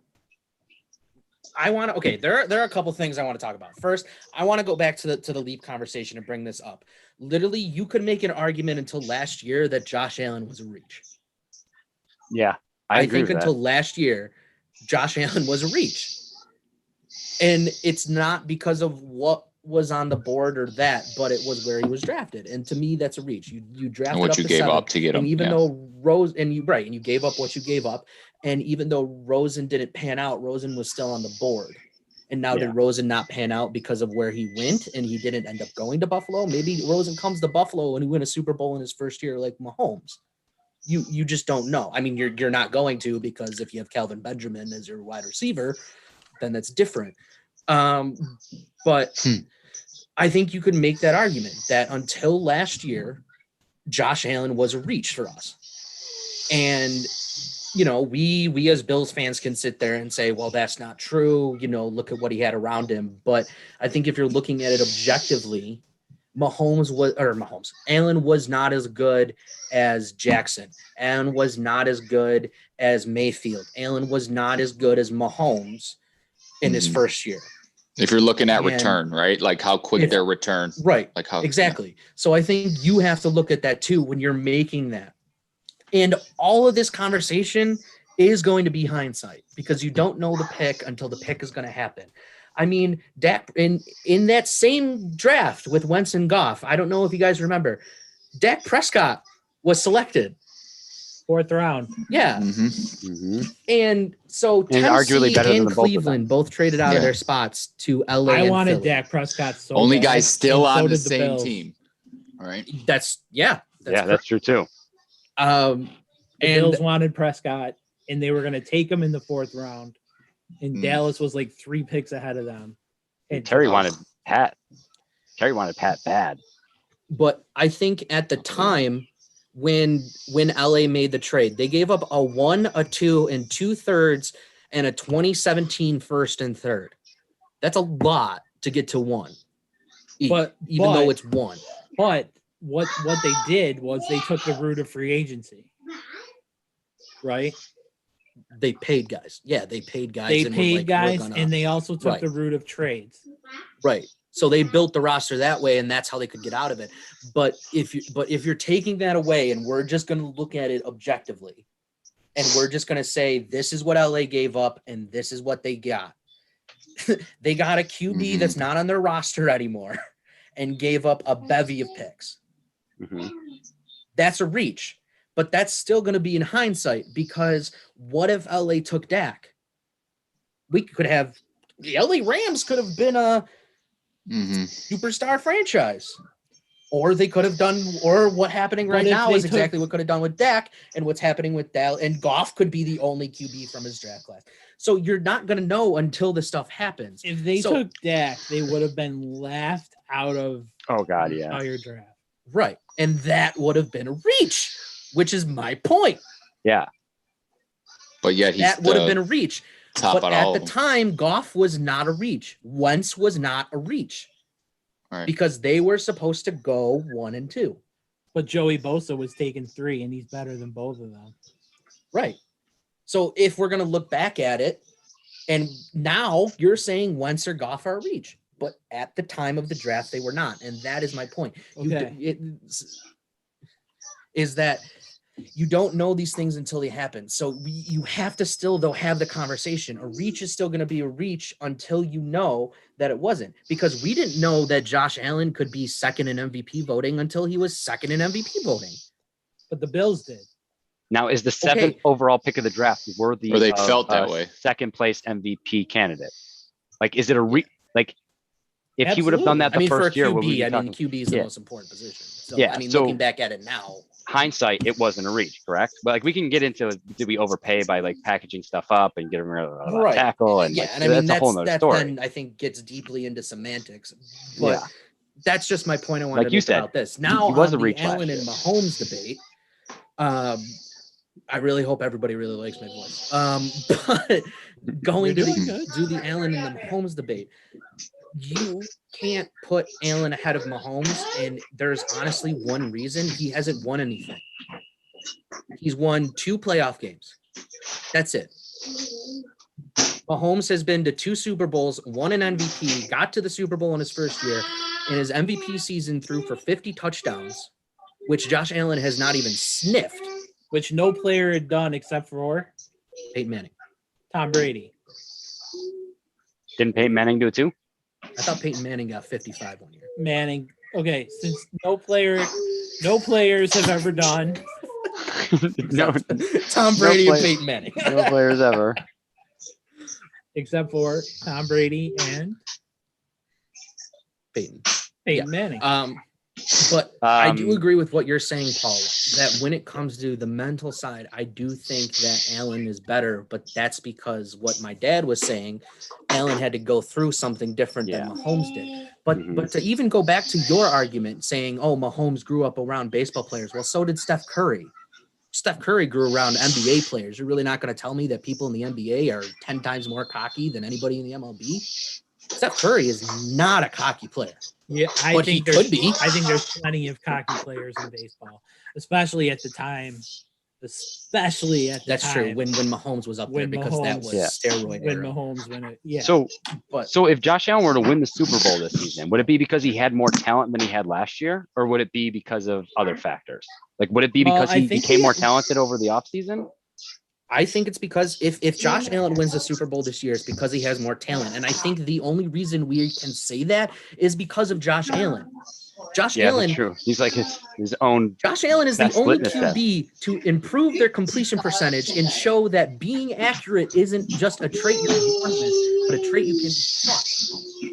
want to. Okay, there are a couple things I want to talk about. First, I want to go back to the Leap conversation and bring this up. Literally, you could make an argument until last year that Josh Allen was a reach. Yeah, I agree think with until that. last year, Josh Allen was a reach, and it's not because of what was on the board or that, but it was where he was drafted. And to me, that's a reach. You drafted and what up you to gave 7, up to get him. and even though and you gave up what you gave up, and even though Rosen didn't pan out, Rosen was still on the board. And now did Rosen not pan out because of where he went and he didn't end up going to Buffalo? Maybe Rosen comes to Buffalo and he win a Super Bowl in his first year like Mahomes. you just don't know. I mean, you're not going to, because if you have Calvin Benjamin as your wide receiver, then that's different. But I think you could make that argument that until last year, Josh Allen was a reach for us. And, you know, we as Bills fans can sit there and say, well, that's not true. You know, look at what he had around him. But I think if you're looking at it objectively, Allen was not as good as Jackson. Allen was not as good as Mayfield. Allen was not as good as Mahomes in his first year. If you're looking at return, right? Like how quick their return. Right. Like how exactly. Yeah. So I think you have to look at that too when you're making that. And all of this conversation is going to be hindsight, because you don't know the pick until the pick is going to happen. I mean, Dak in that same draft with Wentz and Goff, I don't know if you guys remember, Dak Prescott was selected. 4th round. Yeah. And so Tennessee arguably better and than Cleveland both traded out of their spots to LA. I wanted Philly. Dak Prescott so only bad, guys still on so the did same Bills. team. All right. That's true too. The Bills wanted Prescott, and they were going to take him in the 4th round. And Dallas was like 3 picks ahead of them. And Terry wanted Pat. Terry wanted Pat bad. But I think at the time when LA made the trade, they gave up a 1, a 2, and 2/3 and a 2017 1st and 3rd. That's a lot to get to 1. But even though it's 1. But what they did was they took the route of free agency. Right? They paid guys. Yeah, they paid guys. They paid guys, and they also took the route of trades. Right. So they built the roster that way, and that's how they could get out of it. But if you're taking that away, and we're just going to look at it objectively, and we're just going to say this is what LA gave up, and this is what they got. They got a QB that's not on their roster anymore, and gave up a bevy of picks. That's a reach. But that's still going to be in hindsight, because what if LA took Dak? The LA Rams could have been a superstar franchise. Or they could have done, or what happening right now is exactly what could have done with Dak, and what's happening with Dallas. And Goff could be the only QB from his draft class. So you're not going to know until this stuff happens. If they took Dak, they would have been laughed out of your draft. Right. And that would have been a reach. Which is my point. Yeah. But yet that would have been a reach. But at the them. time, Goff was not a reach. Wentz was not a reach. Right. Because they were supposed to go 1 and 2. But Joey Bosa was taking 3, and he's better than both of them. Right. So if we're going to look back at it, and now you're saying Wentz or Goff are a reach. But at the time of the draft, they were not. And that is my point. Okay. Is that you don't know these things until they happen. So you have to still, though, have the conversation. A reach is still going to be a reach until you know that it wasn't. Because we didn't know that Josh Allen could be second in MVP voting until he was second in MVP voting. But the Bills did. Now, is the 7th overall pick of the draft worthy or they felt that way? Second place MVP candidate? Like, is it if he would have done that the first year? QB is the most important position. So, looking back at it now, hindsight, it wasn't a reach, correct? But like we can get into, did we overpay by like packaging stuff up and getting rid of a tackle? And that's a whole nother story. Then I think gets deeply into semantics. But that's just my point I wanted to make about this. Now he was on a reach the Allen and Mahomes debate, I really hope everybody really likes my voice. But going to the Allen and the Mahomes debate, you can't put Allen ahead of Mahomes, and there's honestly one reason: he hasn't won anything. He's won 2 playoff games. That's it. Mahomes has been to 2 Super Bowls, won an MVP, got to the Super Bowl in his first year, and his MVP season threw for 50 touchdowns, which Josh Allen has not even sniffed. Which no player had done except for Peyton Manning. Tom Brady. Didn't Peyton Manning do it too? I thought Peyton Manning got 55 one year. Manning. Okay, since no players have ever done. No, Tom Brady and Peyton Manning. No players ever. Except for Tom Brady and Peyton Manning. But I do Um, agree with what you're saying, Paul, that when it comes to the mental side, I do think that Allen is better, but that's because what my dad was saying, Allen had to go through something different than Mahomes did. But Mhm. to even go back to your argument saying, oh, Mahomes grew up around baseball players. Well, so did Steph Curry. Steph Curry grew around NBA players. You're really not going to tell me that people in the NBA are 10 times more cocky than anybody in the MLB? Steph Curry is not a cocky player. Yeah, I But think he could be. I think there's plenty of cocky players in baseball, especially at the time. Especially at the That's time. true. When Mahomes was up there, When because that Mahomes- was Yeah. steroid when era. Mahomes went it. Yeah. So, But so if Josh Allen were to win the Super Bowl this season, would it be because he had more talent than he had last year, or would it be because of other factors? Like, would it be Well, because I he think became he- more talented over the offseason? I think it's because if Josh Allen wins the Super Bowl this year, it's because he has more talent. And I think the only reason we can say that is because of Josh Allen. Josh Yeah, Allen that's true. He's like his own. Josh Allen is the Best only litmus test. QB to improve their completion percentage and show that being accurate isn't just a trait you're born with, but a trait you can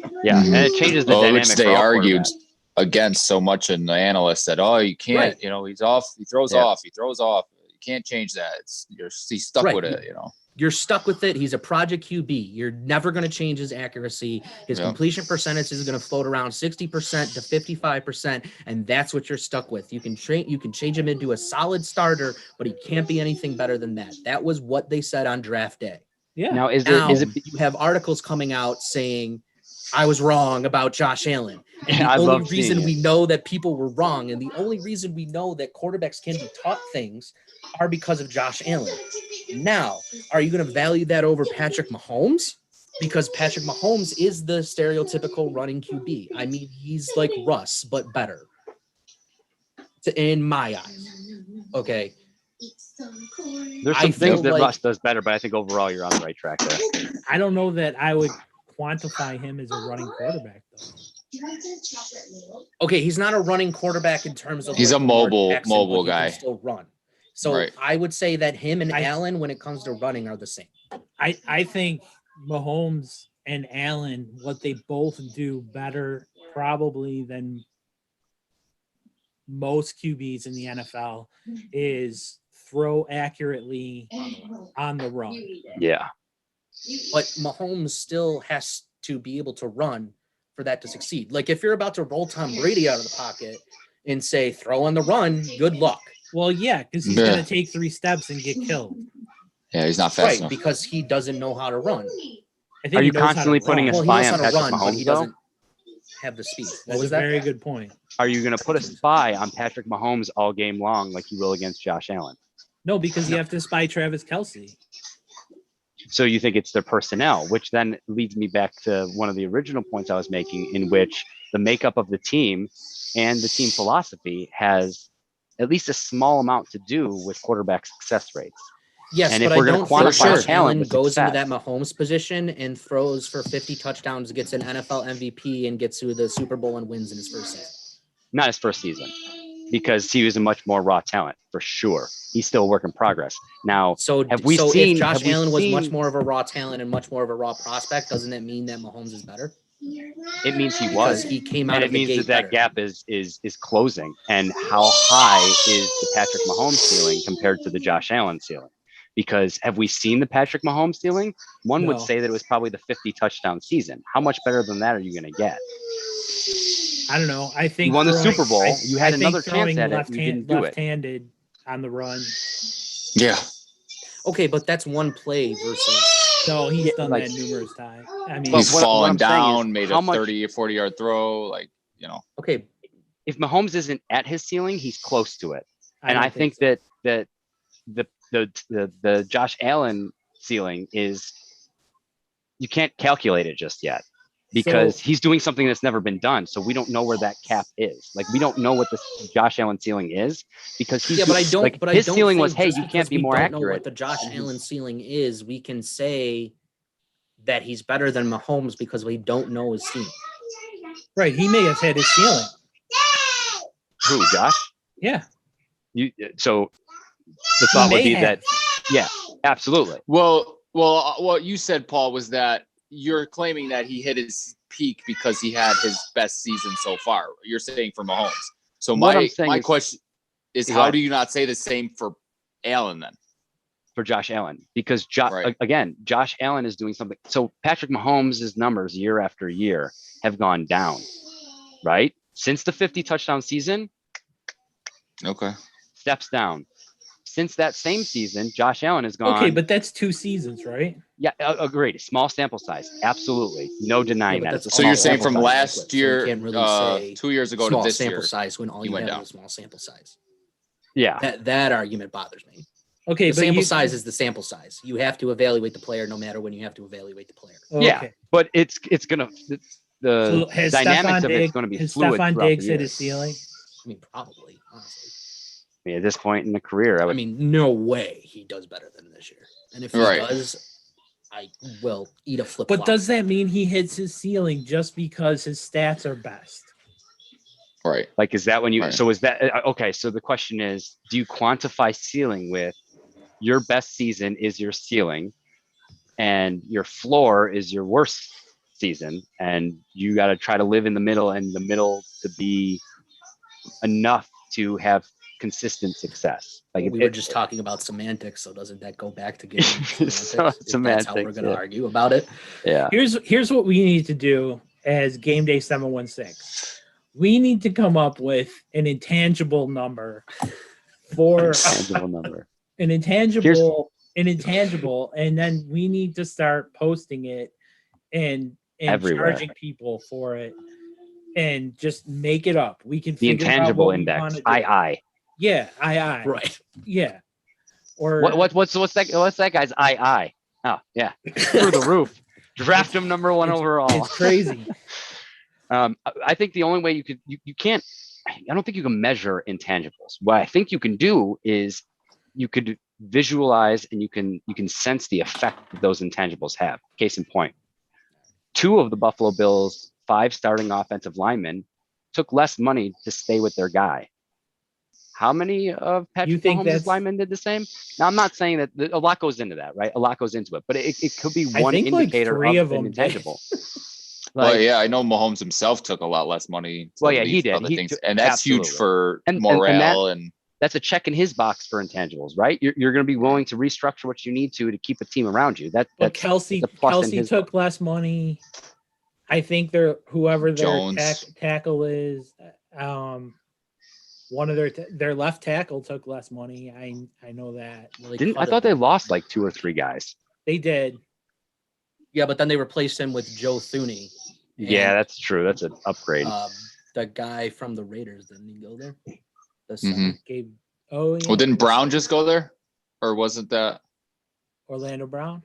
be taught. Yeah, and it changes the Well, dynamic. which they for all argued quarterbacks. against so much, and the analysts said, "Oh, you can't. Right. You know, he's off. He throws Yeah. off. He throws off. You can't change that. He's stuck Right. with it. You know." You're stuck with it. He's a project QB. You're never going to change his accuracy. His Yeah. completion percentage is going to float around 60% to 55%, and that's what you're stuck with. You can change him into a solid starter, but he can't be anything better than that. That was what they said on draft day. Yeah. Now, is Now it? you have articles coming out saying I was wrong about Josh Allen. And the I only love seeing reason it. we know that people were wrong, and the only reason we know that quarterbacks can be taught things, are because of Josh Allen. Now, are you going to value that over Patrick Mahomes? Because Patrick Mahomes is the stereotypical running QB. I mean, he's like Russ, but better. In my eyes. Okay. There's I some feel things that like- Russ does better, but I think overall you're on the right track there. I don't know that I would quantify him as a running quarterback though. Okay, he's not a running quarterback in terms of He's like a Lamar mobile- Jackson, but mobile he can guy. still run. So Right. I would say that him and I- Allen, when it comes to running, are the same. I think Mahomes and Allen, what they both do better probably than most QBs in the NFL is throw accurately on the run. Yeah. But Mahomes still has to be able to run for that to succeed. Like if you're about to roll Tom Brady out of the pocket and say throw on the run, good luck. Well, yeah, because he's Yeah. gonna take 3 steps and get killed. Yeah, he's not fast Right, enough. because he doesn't know how to run. I think Are he you knows how to constantly putting run. a Well, he spy knows on how to Patrick run, but he Mahomes, though? doesn't have the speed. What That's was a that? very good point. Are you going to put a spy on Patrick Mahomes all game long like you will against Josh Allen? No, because you have to spy Travis Kelce. So you think it's their personnel, which then leads me back to one of the original points I was making, in which the makeup of the team and the team philosophy has at least a small amount to do with quarterback success rates. Yes, And if but we're I gonna don't think quantify Josh talent Allen with goes into success- that Mahomes position and throws for 50 touchdowns, gets an NFL MVP, and gets to the Super Bowl and wins in his first season. Not his first season, because he was a much more raw talent for sure. He's still a work in progress. Now, So, Have we seen- if Josh have we Allen was much seen- more of a raw talent and much more of a raw prospect, doesn't that mean that Mahomes is better? it means he Because was. he came out And of it the means gate that better. gap is closing. And how high is the Patrick Mahomes ceiling compared to the Josh Allen ceiling? Because have we seen the Patrick Mahomes ceiling? One would No. say that it was probably the 50 touchdown season. How much better than that are you going to get? I don't know. I think You won the throwing- Super Bowl. You had I think another chance throwing at it. You didn't do it. left-handed on the run. Yeah. Okay, but that's one play versus. So he's done like- that numerous times. I mean, But He's what fallen I'm saying is, down, made how a much- 30 or 40-yard throw. Like, you know. Okay, If Mahomes isn't at his ceiling, he's close to it. And don't I think so. that the Josh Allen ceiling is, you can't calculate it just yet, because So- he's doing something that's never been done. So we don't know where that cap is. Like, we don't know what the Josh Allen ceiling is, because he's yeah, but I doing- don't. like, but I his don't ceiling think was, hey, just you because can't be we more don't know accurate. what the Josh Allen ceiling is, we can say that he's better than Mahomes because we don't know his ceiling. right, he may have hit his ceiling. Who, Josh? Yeah, So the thought would may be have. that, yeah, absolutely. Well, what you said, Paul, was that you're claiming that he hit his peak because he had his best season so far. You're saying for Mahomes. So What I'm my saying is- question is, Go how ahead. do you not say the same for Allen then? For Josh Allen, because Right. again, Josh Allen is doing something. So Patrick Mahomes' numbers year after year have gone down, right? Since the 50 touchdown season, Okay. steps down. Since that same season, Josh Allen has gone. Okay, but that's 2 seasons, right? Yeah, agreed. Small sample size, absolutely, no denying but that. that's It's a So small you're saying sample from size. last So we year, can't really say 2 years ago to small this sample year? size when all he you went have down. is a small sample size. Yeah, That argument bothers me. Okay, The but sample you, size is the sample size. You have to evaluate the player no matter when you have to evaluate the player. yeah, okay. but it's gonna the So has dynamics Stephon of it's Diggs, going to be has fluid Stephon throughout the Diggs hit year. his ceiling? I mean, probably, honestly. I mean, at this point in the career, I I would. mean, no way he does better than this year. And if he Right. does, I will eat a flip. But does that mean he hits his ceiling just because his stats are best? Right. Like, is that when you? Right. So is that okay? So the question is, do you quantify ceiling with your best season is your ceiling, and your floor is your worst season, and you got to try to live in the middle, and the middle to be enough to have consistent success. Like we were just talking about semantics, so doesn't that go back to giving semantics? If that's how we're semantics, going to yeah. argue about it. Yeah. Here's what we need to do as Gameday716. We need to come up with an intangible number for Tangible number. an intangible, and then we need to start posting it and Everywhere. charging people for it, and just make it up. We can The figure out intangible what we index, wanna do. II. Yeah, I. Right. Yeah. Or What's that guy's II? Oh yeah, through the roof. Draft him number 1 overall. It's crazy. I think the only way you can't. I don't think you can measure intangibles. What I think you can do is you could visualize and you can sense the effect that those intangibles have. Case in point, 2 of the Buffalo Bills' 5 starting offensive linemen took less money to stay with their guy. How many of Patrick think Mahomes' that's- linemen did the same? Now, I'm not saying that a lot goes into that, right? A lot goes into it, but it could be I one think, like, indicator 3 of of an them intangible. Well, Like, yeah, I know Mahomes himself took a lot less money. to Well, yeah, he these did. other He things, took- and that's huge absolutely. for And morale and that's a check in his box for intangibles, right? You're going to be willing to restructure what you need to keep a team around you. But That's Kelsey a plus in Kelsey his took less money. I think whoever their Jones. tackle is, one of their left tackle took less money. I know that. Well, they Didn't cut I him. thought they lost like 2 or 3 guys? They did. Yeah, but then they replaced him with Joe Thuney. Yeah, that's true. That's an upgrade. The guy from the Raiders, didn't he go there? The Mhm. center. Gabe. Oh yeah. well, didn't Brown just go there, or wasn't that? Orlando Brown?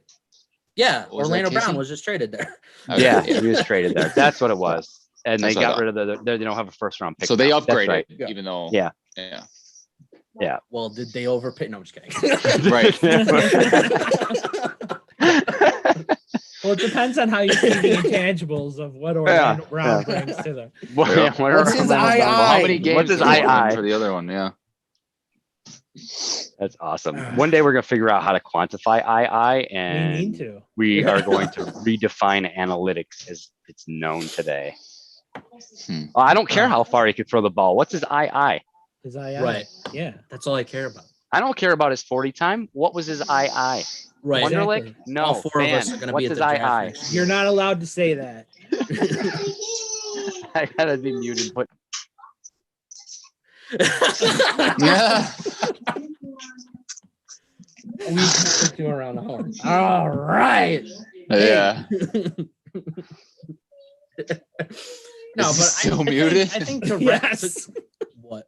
Yeah, Was that Orlando Brown Casey? was just traded there. Okay, Yeah, he was traded there. That's what it was. And That's they what I got rid of they don't have a first round pick. So they now. That's upgraded, right. Yeah. even though. Yeah. Yeah. Well, did they overpay? No, I'm just kidding. Right. Well, it depends on how you see the intangibles of what Orlando Brown brings to them. What Yeah. are What's his Orlando Brown- II? Well, how many games What's his did he win II? for the other one? Yeah. That's awesome. One day we're gonna figure out how to quantify II, We and need to. we are going to redefine analytics as it's known today. I don't care how far he could throw the ball. What's his II? His II. Right. Yeah. That's all I care about. I don't care about his 40 time. What was his II? Right. Wonderlic? Exactly. No. All 4 of us Fan. are going to What's be at his the draft II? next year. You're not allowed to say that. I gotta be muted. But Yeah. We put you around the horn. All right. Yeah. No, Is but he still muted? I think to wrap Yes. what?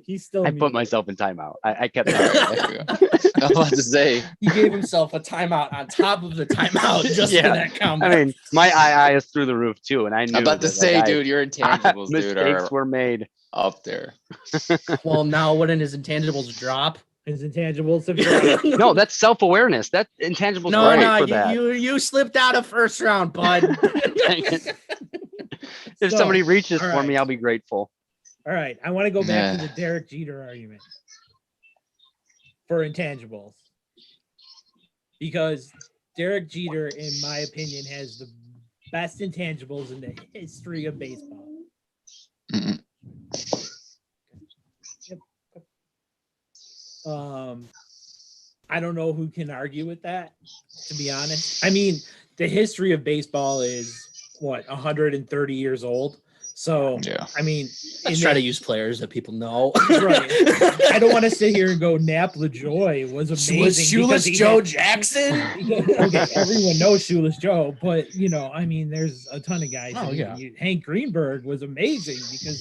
He's still. I muted. put myself in timeout. I kept. All right, there we go. I was about to say. He gave himself a timeout on top of the timeout just Yeah. for that comment. I mean, my II is through the roof too, and I knew. I'm about to that, say, like, dude, your intangibles, dude, mistakes are were made. up there. Well, now wouldn't his intangibles drop? His intangibles have dropped. No, that's self-awareness. That intangibles No, right no, for that. you slipped out of first round, bud. Dang it. If So, somebody reaches all for right. me, I'll be grateful. All right. I want to go back to Yeah. the Derek Jeter argument for intangibles, because Derek Jeter, in my opinion, has the best intangibles in the history of baseball. Mm-mm. I don't know who can argue with that, to be honest. I mean, the history of baseball is what, 130 years old. So, Yeah. I mean, Let's try to use players that people know. Right. I don't want to sit here and go Nap LaJoy was amazing. Was Shoeless because he Joe had- Jackson? Okay, everyone knows Shoeless Joe, but I mean, there's a ton of guys. Oh, that yeah. Hank Greenberg was amazing because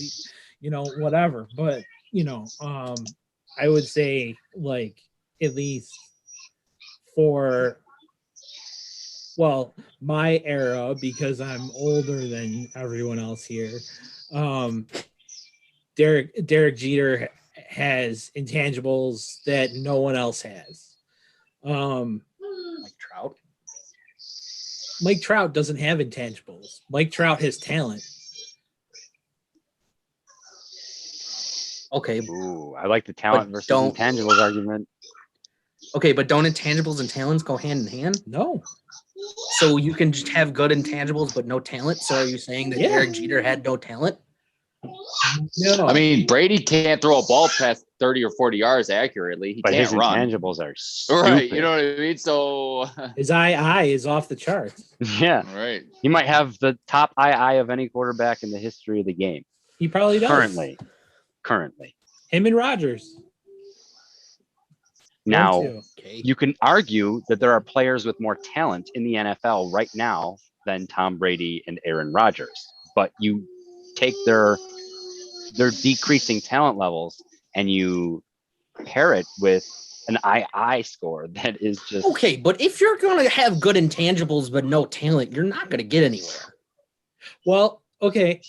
he, whatever. But I would say like at least for my era, because I'm older than everyone else here. Derek Jeter has intangibles that no one else has. Like Trout. Mike Trout doesn't have intangibles. Mike Trout has talent. Okay. Ooh, I like the talent But versus don't- intangibles argument. Okay, but don't intangibles and talents go hand in hand? No. So you can just have good intangibles but no talent. So are you saying that Yeah. Derek Jeter had no talent? No. I mean, Brady can't throw a ball past 30 or 40 yards accurately. He But can't his run. intangibles are stupid. Right. You know what I mean? So, his eye is off the charts. Yeah. right. He might have the top eye of any quarterback in the history of the game. He probably does. Currently. Him and Rodgers. Now, Them two. Okay. you can argue that there are players with more talent in the NFL right now than Tom Brady and Aaron Rodgers. But you take their decreasing talent levels and you pair it with an II score that is just Okay, but if you're gonna have good intangibles but no talent, you're not gonna get anywhere. Well, okay.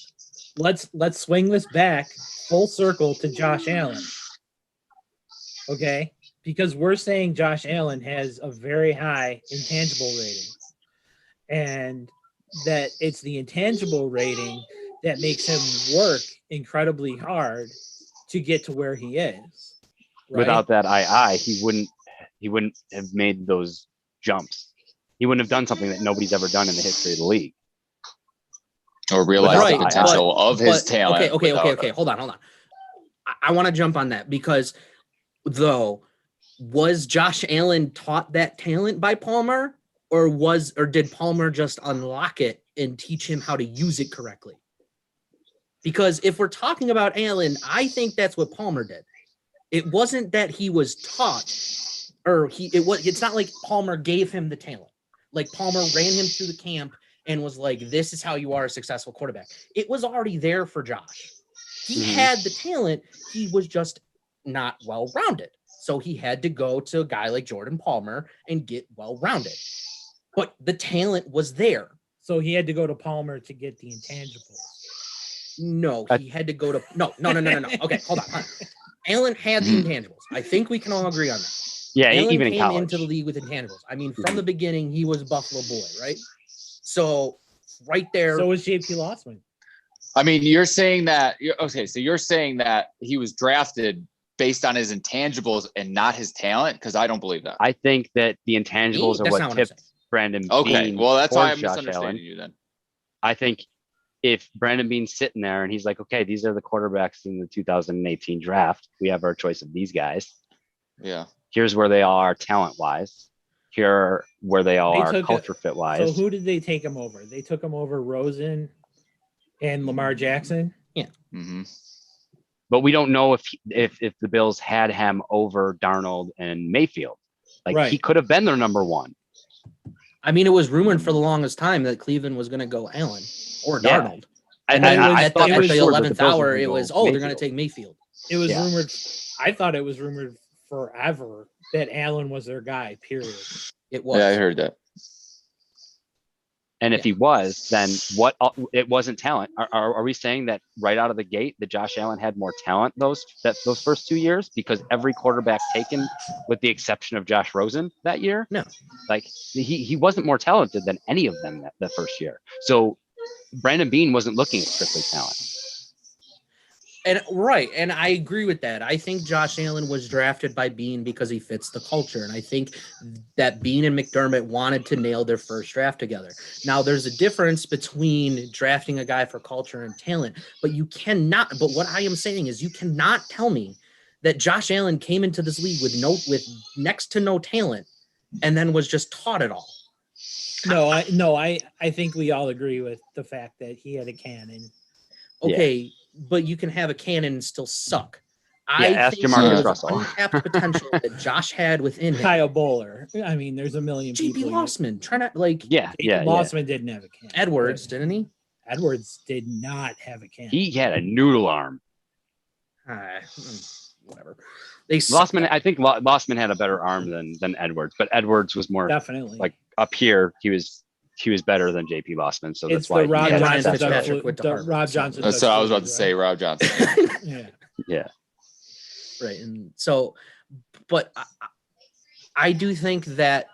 Let's swing this back full circle to Josh Allen. Okay? Because we're saying Josh Allen has a very high intangible rating. And that it's the intangible rating that makes him work incredibly hard to get to where he is. Right? without that II, he wouldn't have made those jumps. He wouldn't have done something that nobody's ever done in the history of the league. Or realize Right, the potential of his talent. Okay. without- Hold on. I want to jump on that because, though, was Josh Allen taught that talent by Palmer, or did Palmer just unlock it and teach him how to use it correctly? Because if we're talking about Allen, I think that's what Palmer did. It wasn't that he was taught, it's not like Palmer gave him the talent. Like Palmer ran him through the camp and was like, this is how you are a successful quarterback. It was already there for Josh. He had the talent. He was just not well-rounded. So he had to go to a guy like Jordan Palmer and get well-rounded. But the talent was there. So he had to go to Palmer to get the intangibles. No, he had to go to no. Okay, hold on. Allen had the intangibles. I think we can all agree on that. Yeah, Allen even in came college. into the league with intangibles. I mean, from the beginning, he was a Buffalo boy, right? So right there. So was JP Lossman. I mean, you're saying that he was drafted based on his intangibles and not his talent? Because I don't believe that. I think that the intangibles are That's what not what I'm tipped saying. Brandon Okay, Beane well, that's why towards I'm Josh misunderstanding Allen. you then. I think if Brandon Beane's sitting there and he's like, okay, these are the quarterbacks in the 2018 draft. We have our choice of these guys. Yeah. Here's where they are talent-wise. Here are where they are took culture fit-wise. So who did they take him over? They took him over Rosen and Lamar Jackson. Mm-hmm. But we don't know if the Bills had him over Darnold and Mayfield. Like he Right. could have been their number one. I mean, it was rumored for the longest time that Cleveland was going to go Allen or Yeah. Darnold. And then I at thought the for was actually sure that the 11th Bills were hour, gonna it go was, they're going to Mayfield. take Mayfield. It was Yeah. rumored. I thought it was rumored forever that Allen was their guy. Period. It was. Yeah, I heard that. And if he was, then what? It wasn't talent. Are we saying that right out of the gate that Josh Allen had more talent those first 2 years? Because every quarterback taken, with the exception of Josh Rosen that year, No. like he wasn't more talented than any of them that first year. So Brandon Beane wasn't looking at strictly talent. And right, and I agree with that. I think Josh Allen was drafted by Beane because he fits the culture, and I think that Beane and McDermott wanted to nail their first draft together. Now, there's a difference between drafting a guy for culture and talent, but you cannot. But what I am saying is, you cannot tell me that Josh Allen came into this league with next to no talent and then was just taught it all. I think we all agree with the fact that he had a cannon. Okay, but you can have a cannon and still suck. Yeah, I ask think Jamarcus there was Russell. untapped potential that Josh had within him. Kyle Bowler. I mean, there's a million JP people. Lossman, try not like Lossman didn't have a cannon. Edwards, didn't he? Edwards did not have a cannon. He had a noodle arm. Whatever. They Lossman, I think Lossman had a better arm than Edwards, but Edwards was more Definitely like up here. He was better than JP Lossman, so it's that's why the Rob Yeah, Johnson. Ryan Fitzpatrick went to Harvard, Rob so- Johnson. That's what I was about to say, Rob Johnson. Yeah. yeah. Right. And so, but I do think that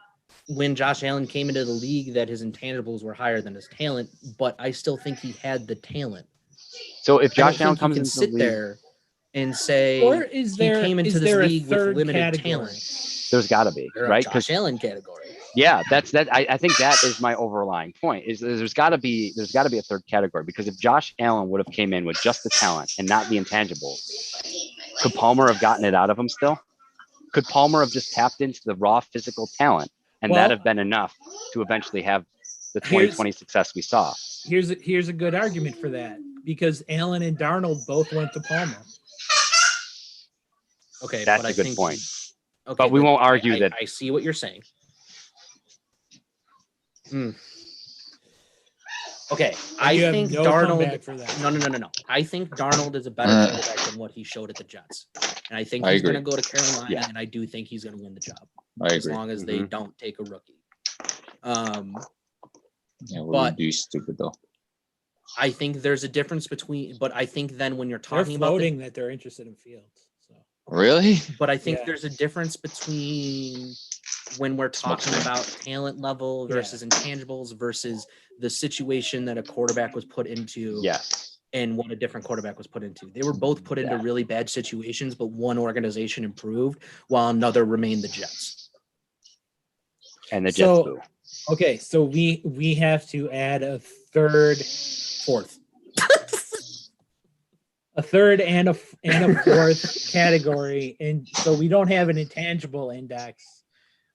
when Josh Allen came into the league, that his intangibles were higher than his talent, but I still think he had the talent. So if I don't Josh Allen think comes you can into the sit league, there and say Or is he there came into is this there a league with third limited category? talent. there's got to be, They're a right? Josh Allen category. Yeah, that's that. I think that is my overlying point. Is there's got to be a third category, because if Josh Allen would have came in with just the talent and not the intangibles, could Palmer have gotten it out of him still? Could Palmer have just tapped into the raw physical talent and Well, that have been enough to eventually have the 2020 success we saw? Here's a good argument for that, because Allen and Darnold both went to Palmer. Okay, That's but a good think- point. Okay, But we won't argue that. I see what you're saying. Okay, I You have think no Darnold. comeback for that. No. I think Darnold is a better quarterback than what he showed at the Jets, and I think I he's going to agree. go to Carolina, Yeah. and I do think he's going to win the job I as agree. long as they don't take a rookie. Yeah, we're but- be stupid though. I think there's a difference between, but I think then when you're They're talking about, floating that they're interested in Fields. So Really? but I think Yeah. there's a difference between when we're talking Smokescreen. about talent level Yeah. versus intangibles versus the situation that a quarterback was put into. Yes. And what a different quarterback was put into. They were both put into really bad situations, but one organization improved while another remained the Jets. And the Jets So- boo. okay, so we have to add a Fourth. third and a fourth category, and so we don't have an intangible index.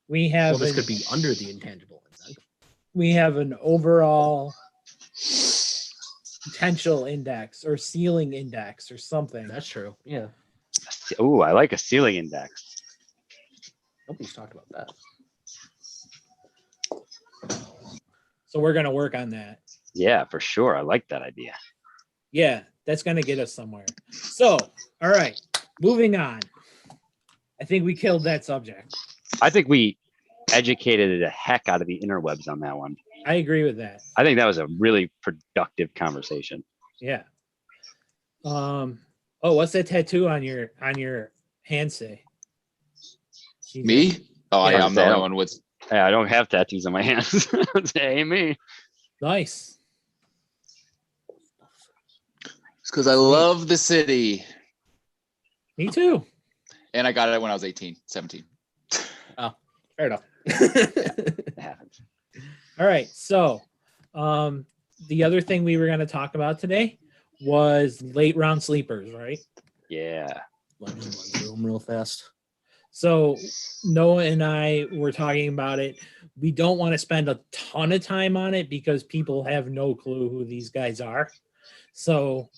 We have Well, this an- could be under the intangible. we have an overall potential index or ceiling index or something. That's true. Yeah. Ooh, I like a ceiling index. Nobody's talked about that. So we're gonna work on that. Yeah, for sure. I like that idea. Yeah, that's gonna get us somewhere. So, all right, moving on. I think we killed that subject. I think we educated the heck out of the interwebs on that one. I agree with that. I think that was a really productive conversation. Yeah. Oh, what's that tattoo on your hand say? Me? Oh, Yeah. yeah, I'm the only one with. Hey, I don't have tattoos on my hands. Hey, me. Nice. It's because I love the city. Me too. And I got it when I was 18, 17. Fair enough. It happens. All right. So, the other thing we were going to talk about today was late round sleepers, right? Yeah. Let me run through them real fast. So Noah and I were talking about it. We don't want to spend a ton of time on it because people have no clue who these guys are. So,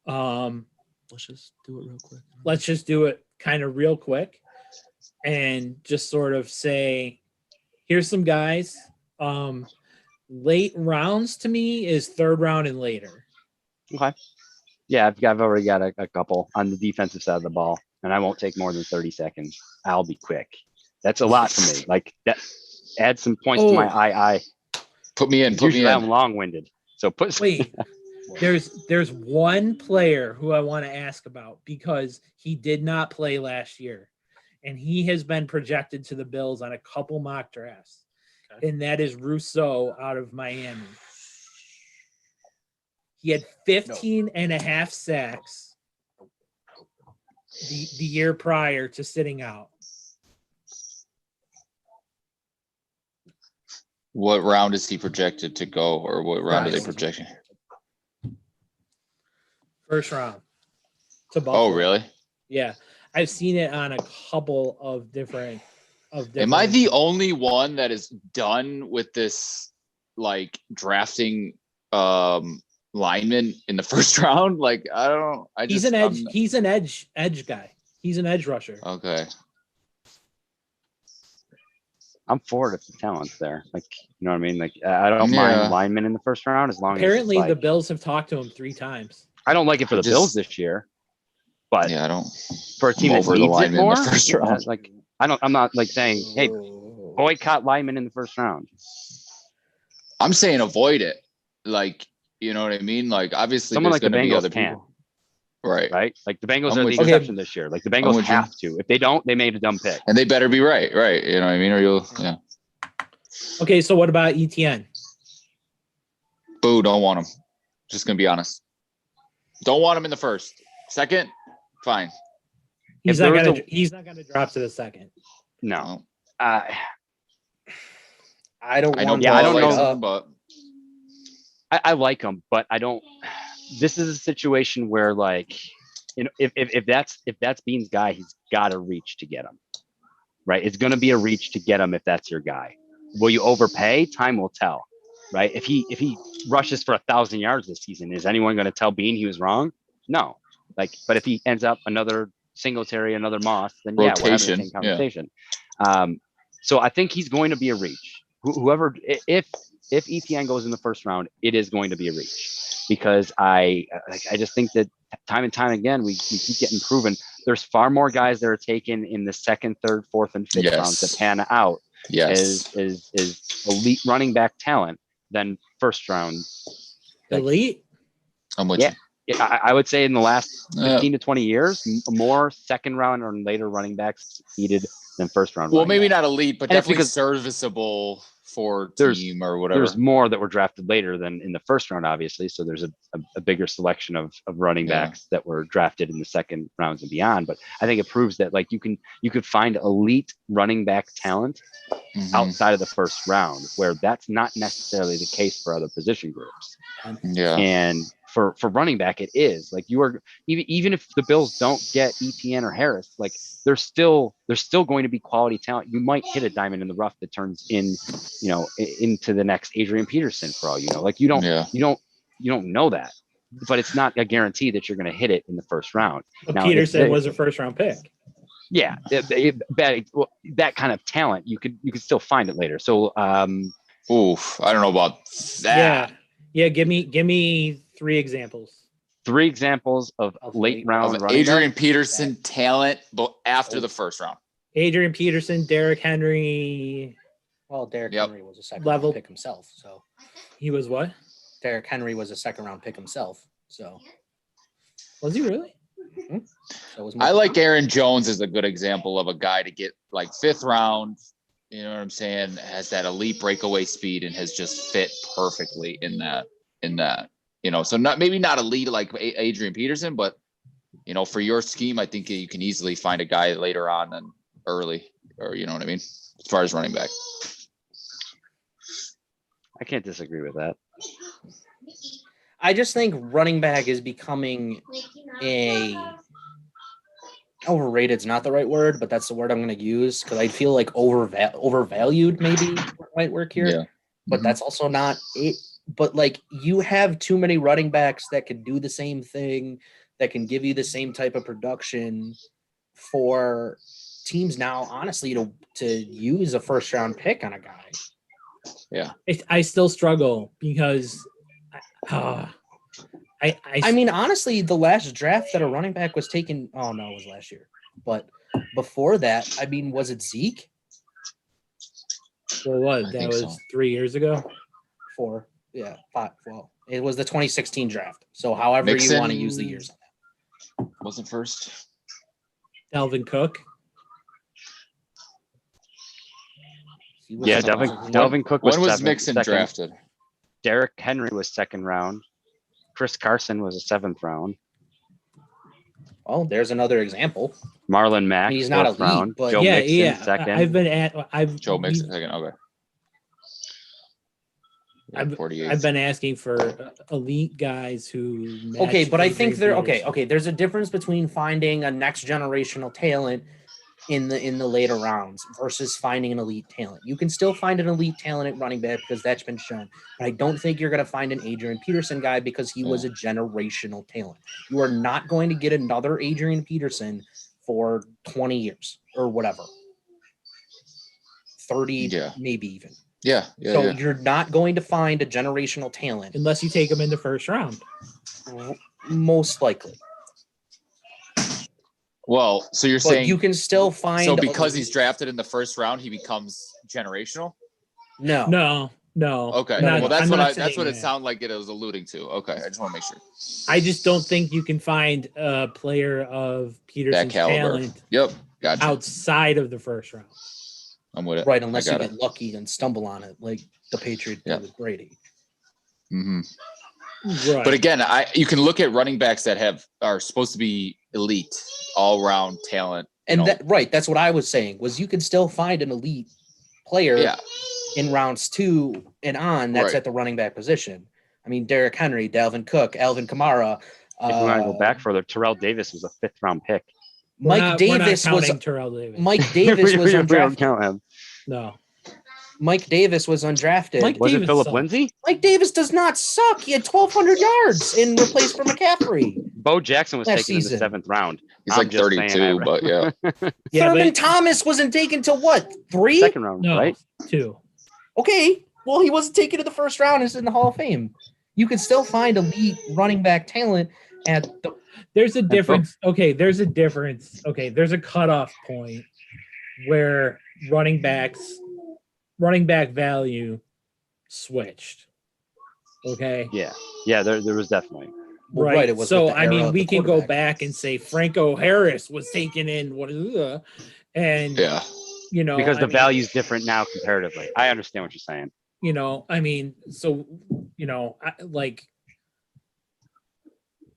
Let's just do it real quick. let's just do it kind of real quick and just sort of say, here's some guys. Late rounds to me is third round and later. Okay. Yeah, I've already got a couple on the defensive side of the ball, and I won't take more than 30 seconds. I'll be quick. That's a lot for me. Like that. Add some points to my I. Put me in. Put me Usually I'm in. long-winded. So put. Wait, there's one player who I want to ask about because he did not play last year, and he has been projected to the Bills on a couple mock drafts, and that is Rousseau out of Miami. He had 15 and a half sacks the year prior to sitting out. What round is he projected to go, or what round are they projecting? First round to Buffalo. Oh, really? Yeah. I've seen it on a couple of different Am I the only one that is done with this like drafting lineman in the first round? Like I don't. He's an edge guy. He's an edge rusher. Okay. I'm for it if the talent's there. Like, you know what I mean? Like, I don't mind linemen in the first round as long Apparently, as the Bills have talked to him 3 times. I don't like it for the Bills this year, but yeah, I don't. For a team that over the needs it lineman in more, the first round. like I'm not like saying, hey, boycott linemen in the first round. I'm saying avoid it. Like, you know what I mean? Like, obviously, someone there's like the going to be Bengals other can. people. Right. Like the Bengals I'm are with the you. exception this year. Like the Bengals have to. If they don't, they made a dumb pick. And they better be right. Right. You know what I mean? Or you'll, yeah. Okay, so what about ETN? Boo, don't want him. Just going to be honest. Don't want him in the first. Second, fine. He's not gonna drop to the second. No. I don't I know. want Yeah, I don't know. him, but I like him, but I don't. This is a situation where, like, you know, if that's Bean's guy, he's got to reach to get him. Right? It's going to be a reach to get him if that's your guy. Will you overpay? Time will tell. Right? If he rushes for 1,000 yards this season, is anyone going to tell Bean he was wrong? No. Like, but if he ends up another Singletary, another Moss, then yeah, we're having the same conversation. Yeah. So I think he's going to be a reach. Whoever, if ETN goes in the first round, it is going to be a reach, because I just think that time and time again we keep getting proven. There's far more guys that are taken in the second, third, fourth, and fifth rounds that pan out as elite running back talent than first round. Elite? I'm with you. I would say in the last 15 to 20 years, more second round or later running backs succeeded than first round. Well, maybe not elite, but definitely serviceable for team or whatever. There's more that were drafted later than in the first round, obviously. So there's a bigger selection of running backs that were drafted in the second rounds and beyond. But I think it proves that, like, you could find elite running back talent outside of the first round, where that's not necessarily the case for other position groups. Yeah. And for running back, it is. Like, you are, even if the Bills don't get ETN or Harris, like, there's still going to be quality talent. You might hit a diamond in the rough that turns into the next Adrian Peterson, for all you know. Like, you don't know that, but it's not a guarantee that you're going to hit it in the first round. But now, Peterson was a first round pick. Yeah, that kind of talent, you could still find it later. So, I don't know about that. Yeah. Give me 3 examples. 3 examples of late round running Adrian Peterson talent, but after the first round. Adrian Peterson, Derrick Henry. Well, Derrick Henry was a second round pick himself. So he was what? Derrick Henry was a second round pick himself. So was he really? Mm-hmm. So I like Aaron Jones as a good example of a guy to get like 5th round. You know what I'm saying? Has that elite breakaway speed and has just fit perfectly in that. You know, so maybe not elite like Adrian Peterson, but, you know, for your scheme, I think you can easily find a guy later on than early, or, you know what I mean, as far as running back. I can't disagree with that. I just think running back is becoming overrated is not the right word, but that's the word I'm going to use, because I feel like overvalued maybe might work here. Yeah. But that's also not it. But, like, you have too many running backs that can do the same thing, that can give you the same type of production for teams now, honestly, to use a first round pick on a guy. Yeah. I still struggle because I mean, honestly, the last draft that a running back was taken, it was last year. But before that, I mean, was it Zeke? Well, what? That was 3 years ago? 4. Yeah, 5. Well, it was the 2016 draft. So however Mixon, you want to use the years on that. Wasn't first. Dalvin Cook. Yeah, Dalvin Cook was when was Mixon drafted? Derrick Henry was 2nd round. Chris Carson was a 7th round. Well, there's another example. Marlon Mack, he's not elite, round. But Joe Mixon, 2nd. Joe Mixon 2nd. Okay. I've been asking for elite guys who. Okay, match but I think Adrian okay. Peterson. There's a difference between finding a next generational talent in the later rounds versus finding an elite talent. You can still find an elite talent at running back because that's been shown. But I don't think you're going to find an Adrian Peterson guy because he was a generational talent. You are not going to get another Adrian Peterson for 20 years or whatever. 30, maybe even. Yeah. So you're not going to find a generational talent unless you take him in the first round. most likely. Well, so you're But saying you can still find. so because he's drafted in the first round, he becomes generational? No. Okay. No, Well, that's I'm what not that's what saying it that. sounded like it was alluding to. Okay, I just want to make sure. I just don't think you can find a player of That Peterson's caliber. talent Yep. Gotcha. outside of the first round. I'm with it. Right, unless I you got get lucky and stumble on it, like the Patriots did with Brady. Mm-hmm. Right. But again, you can look at running backs that are supposed to be elite, all round talent. And that's what I was saying was you can still find an elite player in rounds 2 and on that's at the running back position. I mean, Derrick Henry, Dalvin Cook, Alvin Kamara. If you want to go back further, Terrell Davis was a 5th round pick. Mike Davis was undrafted. We don't count him. No. Mike Davis was undrafted. Was it Philip Lindsay? Mike Davis does not suck. He had 1,200 yards and replaced for McCaffrey. Bo Jackson was taken in the 7th round. He's like 32, but yeah. Thurman Thomas wasn't taken to what? 3? 2nd round, right? 2. Okay. Well, he wasn't taken to the first round. It's in the Hall of Fame. You can still find elite running back talent at the. There's a difference. Okay, there's a difference. Okay, there's a cutoff point where running back value switched. Okay. Yeah. There was definitely. Well, right. It was so I mean, we can go back and say Franco Harris was taken in and because the value's different now comparatively. I understand what you're saying. I mean, so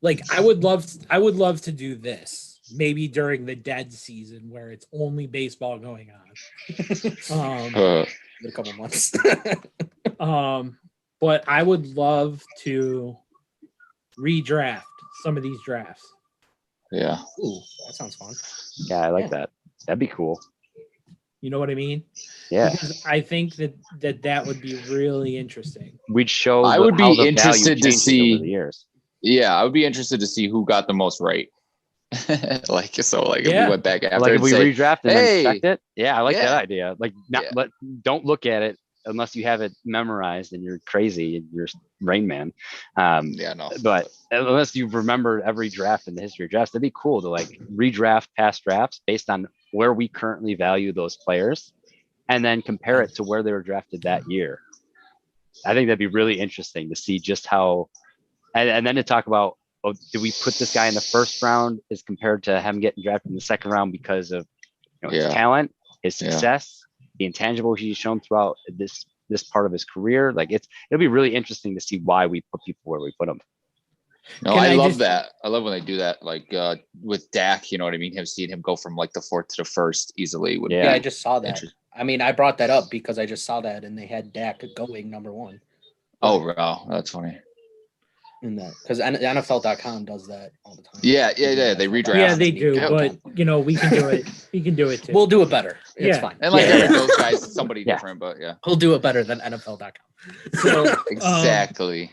I would love to do this maybe during the dead season where it's only baseball going on. In a couple months. But I would love to redraft some of these drafts. Yeah. Ooh, that sounds fun. Yeah, I like that. That'd be cool. You know what I mean? Yeah. Because I think that would be really interesting. We'd show. I would be interested to see. Over the years. Yeah, I would be interested to see who got the most right. If we went back after, if we redraft and then checked it. Yeah, I like that Yeah. idea. Don't look at it unless you have it memorized and you're crazy and you're Rain Man. No. But unless you remember every draft in the history of drafts, that'd be cool to redraft past drafts based on where we currently value those players and then compare it to where they were drafted that year. I think that'd be really interesting to see just how, and then to talk about, did we put this guy in the first round as compared to him getting drafted in the second round because of his talent, his success, the intangibles he's shown throughout this part of his career? It'll be really interesting to see why we put people where we put them. No, I love that. I love when they do that. With Dak, you know what I mean? Seeing him go from the 4th to the 1st easily. I just saw that. I mean, I brought that up because I just saw that and they had Dak going number 1. Oh, wow. That's funny. In that, because NFL.com does that all the time. Yeah. They redraft. Yeah, they do, but we can do it. We can do it too. We'll do it better. It's fine. And those guys, somebody different, but yeah. We'll do it better than NFL.com. So exactly.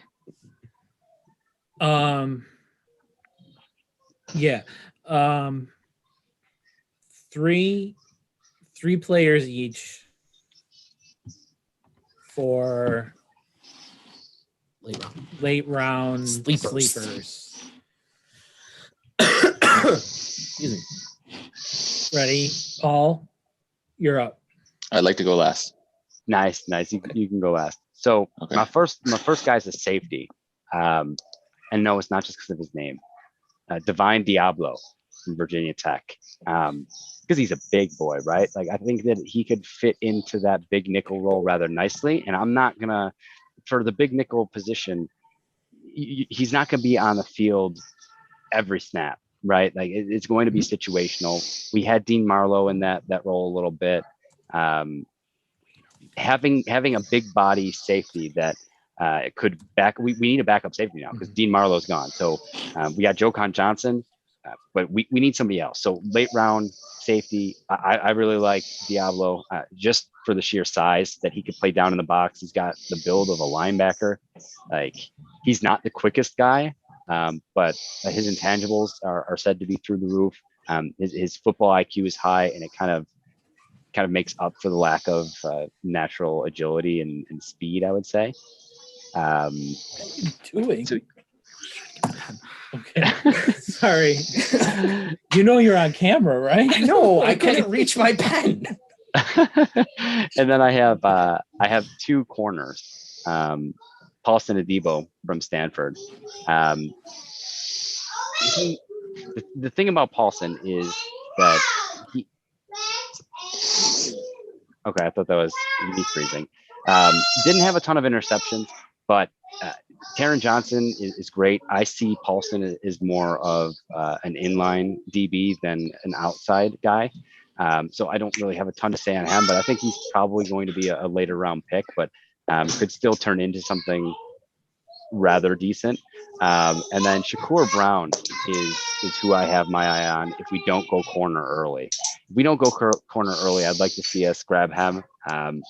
Three players each for late round sleepers. Excuse me. Ready, Paul? You're up. I'd like to go last. Nice. You can go last. So my first guy's a safety. And no, it's not just because of his name. Divine Diablo from Virginia Tech. Because he's a big boy, right? I think that he could fit into that big nickel role rather nicely. And I'm not gonna, for the big nickel position, he's not gonna be on the field every snap, right? It's going to be situational. We had Dean Marlowe in that role a little bit. Having a big body safety that It could we need a backup safety now because Dean Marlowe's gone. So we got Jokan Johnson, but we need somebody else. So late round safety, I really like Diablo just for the sheer size that he could play down in the box. He's got the build of a linebacker. Like he's not the quickest guy, but his intangibles are said to be through the roof. His football IQ is high, and it kind of makes up for the lack of natural agility and speed, I would say. Doing. So, Okay. Sorry. You know you're on camera, right? I know. I couldn't reach my pen. and then I have two corners. Paulson Adebo from Stanford. The thing about Paulson is that he. Okay, I thought that was me freezing. Didn't have a ton of interceptions, but Taron Johnson is great. I see Paulson is more of an inline DB than an outside guy. So I don't really have a ton to say on him, but I think he's probably going to be a later round pick, but could still turn into something rather decent. And then Shakur Brown is who I have my eye on if we don't go corner early. If we don't go corner early, I'd like to see us grab him.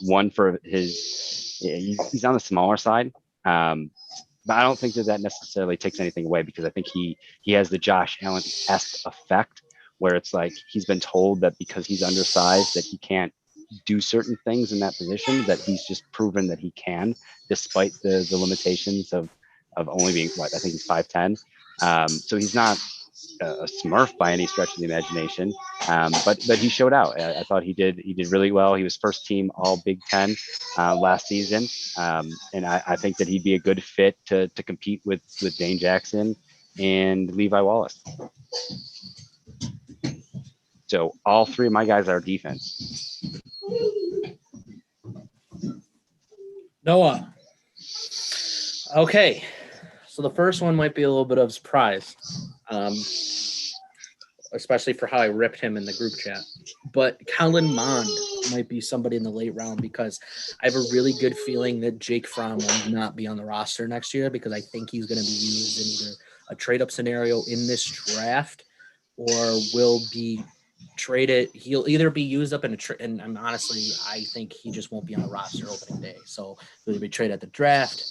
One for he's on the smaller side. But I don't think that necessarily takes anything away because I think he has the Josh Allen-esque effect where it's like he's been told that because he's undersized that he can't do certain things in that position, that he's just proven that he can, despite the limitations of only being I think he's 5'10". So he's not a Smurf by any stretch of the imagination, but he showed out. I thought he did really well. He was first team All Big Ten last season, and I think that he'd be a good fit to compete with Dane Jackson and Levi Wallace. So all three of my guys are defense. Noah. Okay. So the first one might be a little bit of a surprise, especially for how I ripped him in the group chat. But Kellen Mond might be somebody in the late round because I have a really good feeling that Jake Fromm will not be on the roster next year because I think he's going to be used in either a trade-up scenario in this draft or will be traded. He'll either be used up in a trade, and honestly, I think he just won't be on the roster opening day. So he'll be traded at the draft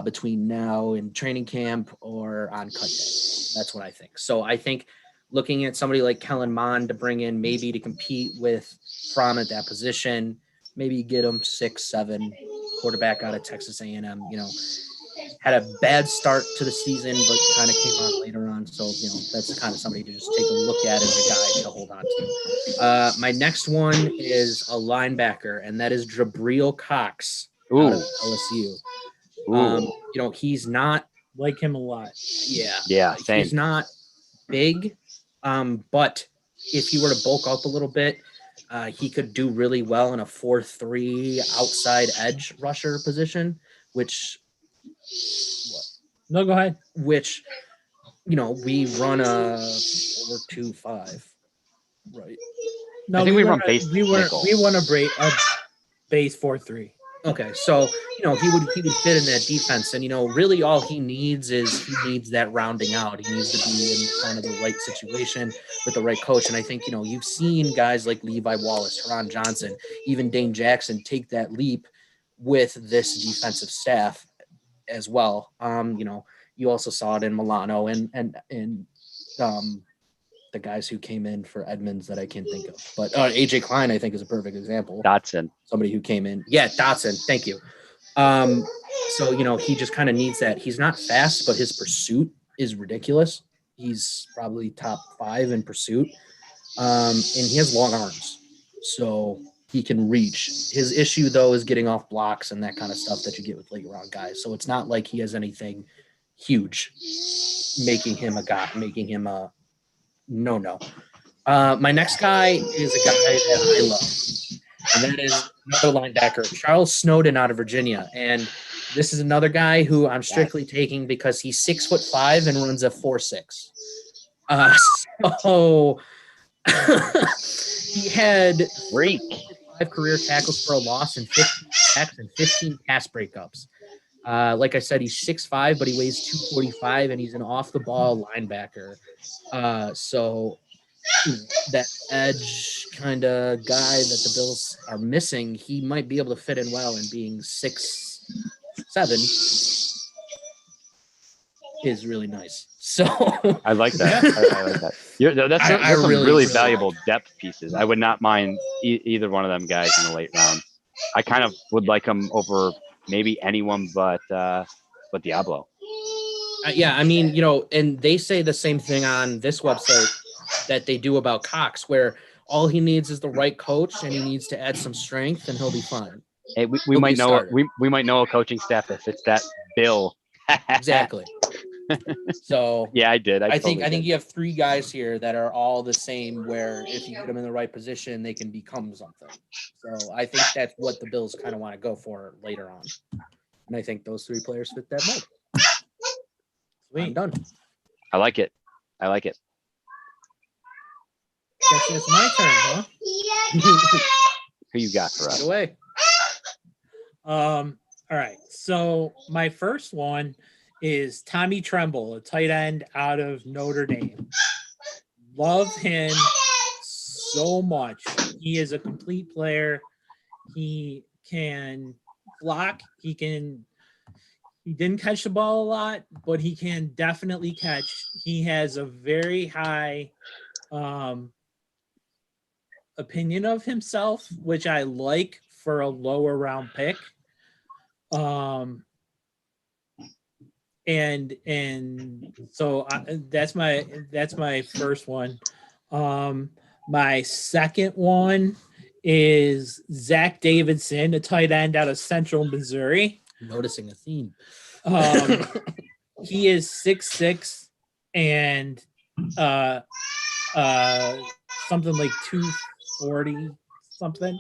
between now and training camp or on cut day. That's what I think. So I think looking at somebody like Kellen Mond to bring in maybe to compete with Fromm at that position, maybe get him 6'7", quarterback out of Texas A&M, had a bad start to the season, but kind of came on later on. So, that's the kind of somebody to just take a look at as a guy to hold on to. My next one is a linebacker, and that is Jabril Cox out of LSU. He's not like him a lot. Yeah, same. He's not big, but if he were to bulk up a little bit, he could do really well in a 4-3 outside edge rusher position, which No, go ahead. Which, we run a 4-2-5, right? No, I think we run base. We want a base 4-3. Okay, so he would fit in that defense, and really all he needs is that rounding out. He needs to be in kind of the right situation with the right coach, and I think you've seen guys like Levi Wallace, Taron Johnson, even Dane Jackson take that leap with this defensive staff as well. You also saw it in Milano and the guys who came in for Edmonds that I can't think of, but AJ Klein I think is a perfect example. Dotson, somebody who came in. Yeah, Dotson. Thank you. So he just kind of needs that. He's not fast, but his pursuit is ridiculous. He's probably top 5 in pursuit, and he has long arms, so he can reach. His issue though is getting off blocks and that kind of stuff that you get with late round guys. So it's not like he has anything huge making him a no. My next guy is a guy that I love, and that is another linebacker, Charles Snowden out of Virginia. And this is another guy who I'm strictly taking because he's 6'5" and runs a 4.6. So he had 5 career tackles for a loss and 15 sacks and 15 pass breakups. Like I said, he's 6'5", but he weighs 245, and he's an off-the-ball linebacker. So that edge kind of guy that the Bills are missing, he might be able to fit in well, and being 6'7" is really nice. So I like that. I like that. That's I some really, really really valuable like depth pieces. I would not mind either one of them guys in the late round. I kind of would like them over maybe anyone but Diablo. yeah, I mean, and they say the same thing on this website that they do about Cox, where all he needs is the right coach, and he needs to add some strength, and he'll be fine. Hey, we He'll be might a know starter. we might know a coaching staff if it's that Bill. Exactly. So Yeah, I did. I totally think did. you have 3 guys here that are all the same, where if you put them in the right position, they can become something. So I think that's what the Bills kind of want to go for later on. And I think those 3 players fit that mold. I'm Sweet. done. I like it. I like it. Guess it's my turn, huh? Who you got for Take us? it away. All right. So my first one is Tommy Tremble, a tight end out of Notre Dame. Love him so much. He is a complete player. He can block. He didn't catch the ball a lot, but he can definitely catch. He has a very high opinion of himself, which I like for a lower round pick. And so that's my first one. My second one is Zach Davidson, a tight end out of Central Missouri. Noticing a theme. He is 6'6" and something like 240 something.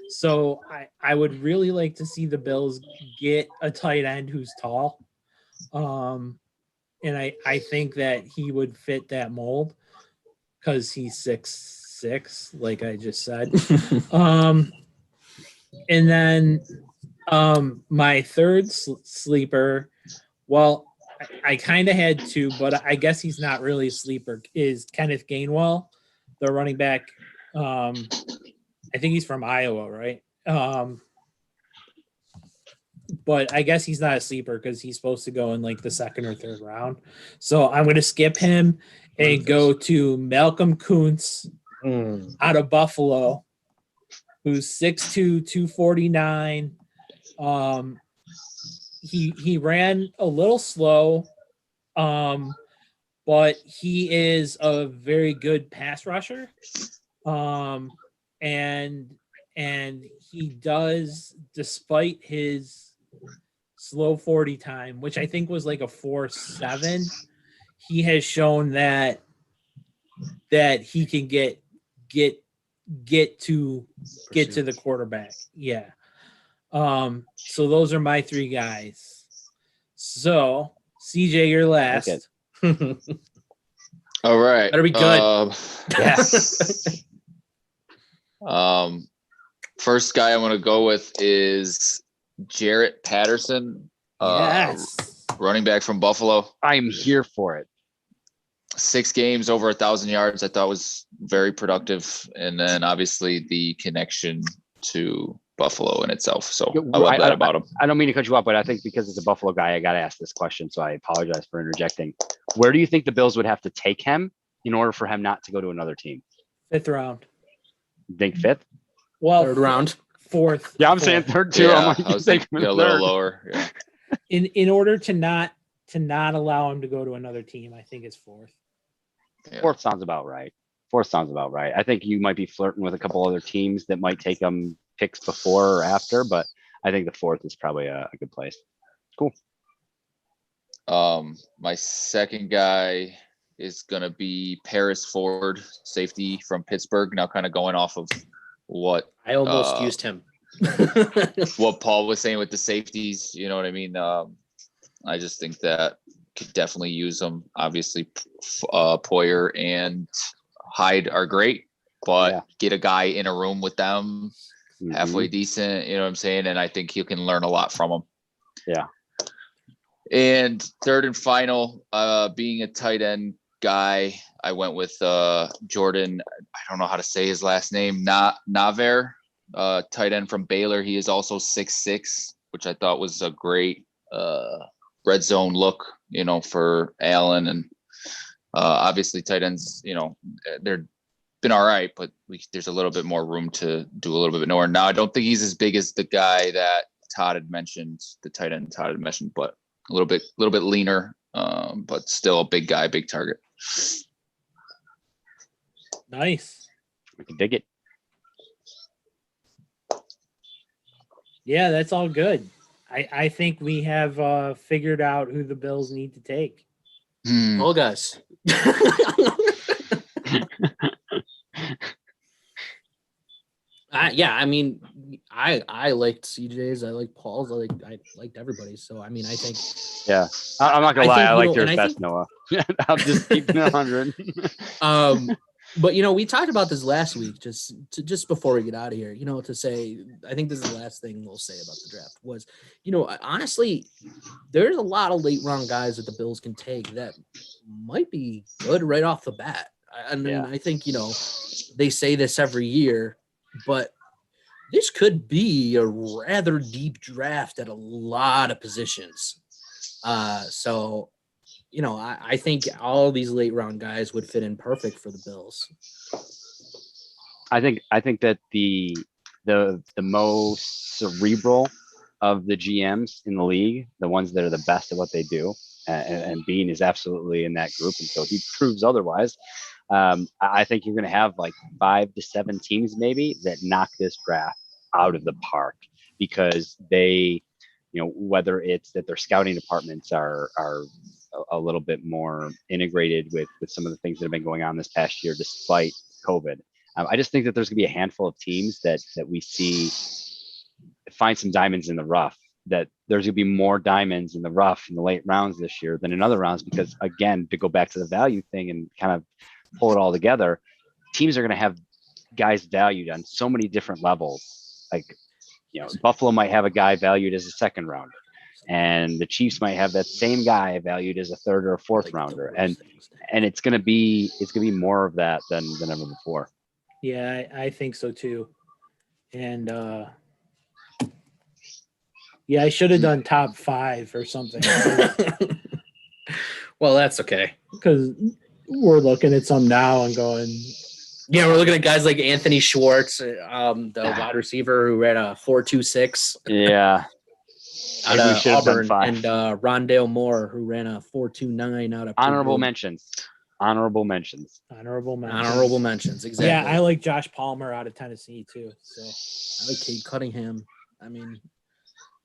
So I would really like to see the Bills get a tight end who's tall. And I think that he would fit that mold because he's 6'6", like I just said. And then my third sleeper, well, I kind of had to, but I guess he's not really a sleeper, is Kenneth Gainwell, the running back. I think he's from Iowa, right? But I guess he's not a sleeper because he's supposed to go in like the second or third round. So I'm going to skip him and go to Malcolm Kuntz out of Buffalo, who's 6'2", 249. He ran a little slow, but he is a very good pass rusher. And he does, despite his slow 40 time, which I think was like a 4.7, he has shown that he can get to the quarterback. Yeah. So those are my 3 guys. So CJ, you're last. Okay. All right. Better be good. Yes. First guy I'm going to go with is Jarrett Patterson. Yes. Running back from Buffalo. I'm here for it. 6 games, over 1,000 yards. I thought was very productive. And then obviously the connection to Buffalo in itself. So I love that about him. I don't mean to cut you off, but I think because it's a Buffalo guy, I got to ask this question. So I apologize for interjecting. Where do you think the Bills would have to take him in order for him not to go to another team? 5th round. You think 5th? Well, 3rd round. 4th. Yeah, I'm saying 3rd too. Yeah, I'm like, I was thinking a little lower. Yeah. In order to not allow him to go to another team, I think it's 4th. Yeah. 4th sounds about right. 4th sounds about right. I think you might be flirting with a couple other teams that might take them picks before or after, but I think the 4th is probably a good place. Cool. My second guy is gonna be Paris Ford, safety from Pittsburgh. Now, kind of going off of what I almost used him. what Paul was saying with the safeties. You know what I mean? I just think that could definitely use them. Obviously, Poyer and Hyde are great, but get a guy in a room with them, halfway decent. You know what I'm saying? And I think you can learn a lot from them. Yeah. And third and final, being a tight end guy, I went with Jordan. I don't know how to say his last name. Naver, tight end from Baylor. He is also 6'6", which I thought was a great red zone look, for Allen. And obviously tight ends, they're been all right, but there's a little bit more room to do a little bit more. Now, I don't think he's as big as the guy that Todd had mentioned, the tight end Todd had mentioned, but a little bit leaner, but still a big guy, big target. Nice. We can dig it. Yeah, that's all good. I think we have figured out who the Bills need to take. Oh, guys. I mean, I liked CJ's, I liked Paul's, I liked everybody's. So I mean, I think. Yeah, I'm not gonna lie. think, I liked yours and I best, think- Noah. I'll just keep it 100. But we talked about this last week, just before we get out of here. To say, I think this is the last thing we'll say about the draft was, honestly, there's a lot of late round guys that the Bills can take that might be good right off the bat. I think they say this every year, but this could be a rather deep draft at a lot of positions. So. I think all these late round guys would fit in perfect for the Bills. I think that the most cerebral of the GMs in the league, the ones that are the best at what they do, and Bean is absolutely in that group until he proves otherwise. I think you're going to have like 5 to 7 teams maybe that knock this draft out of the park because they, whether it's that their scouting departments are a little bit more integrated with some of the things that have been going on this past year, despite COVID. I just think that there's gonna be a handful of teams that we see find some diamonds in the rough, that there's gonna be more diamonds in the rough in the late rounds this year than in other rounds, because again, to go back to the value thing and kind of pull it all together, teams are gonna have guys valued on so many different levels. Like, Buffalo might have a guy valued as a second rounder, and the Chiefs might have that same guy valued as a third or a fourth rounder, and it's gonna be more of that than ever before. Yeah, I think so too. And I should have done top 5 or something. Well, that's okay. Because we're looking at some now and going. Yeah, we're looking at guys like Anthony Schwartz, the wide receiver who ran a 4.26. Yeah. Out Maybe we of should have done Auburn, 5. and Rondale Moore, who ran a 4.29 out of Honorable Purdue. mentions. Honorable mentions. Honorable mentions. Exactly. Yeah, I like Josh Palmer out of Tennessee too. So I like Cade Cunningham. I mean,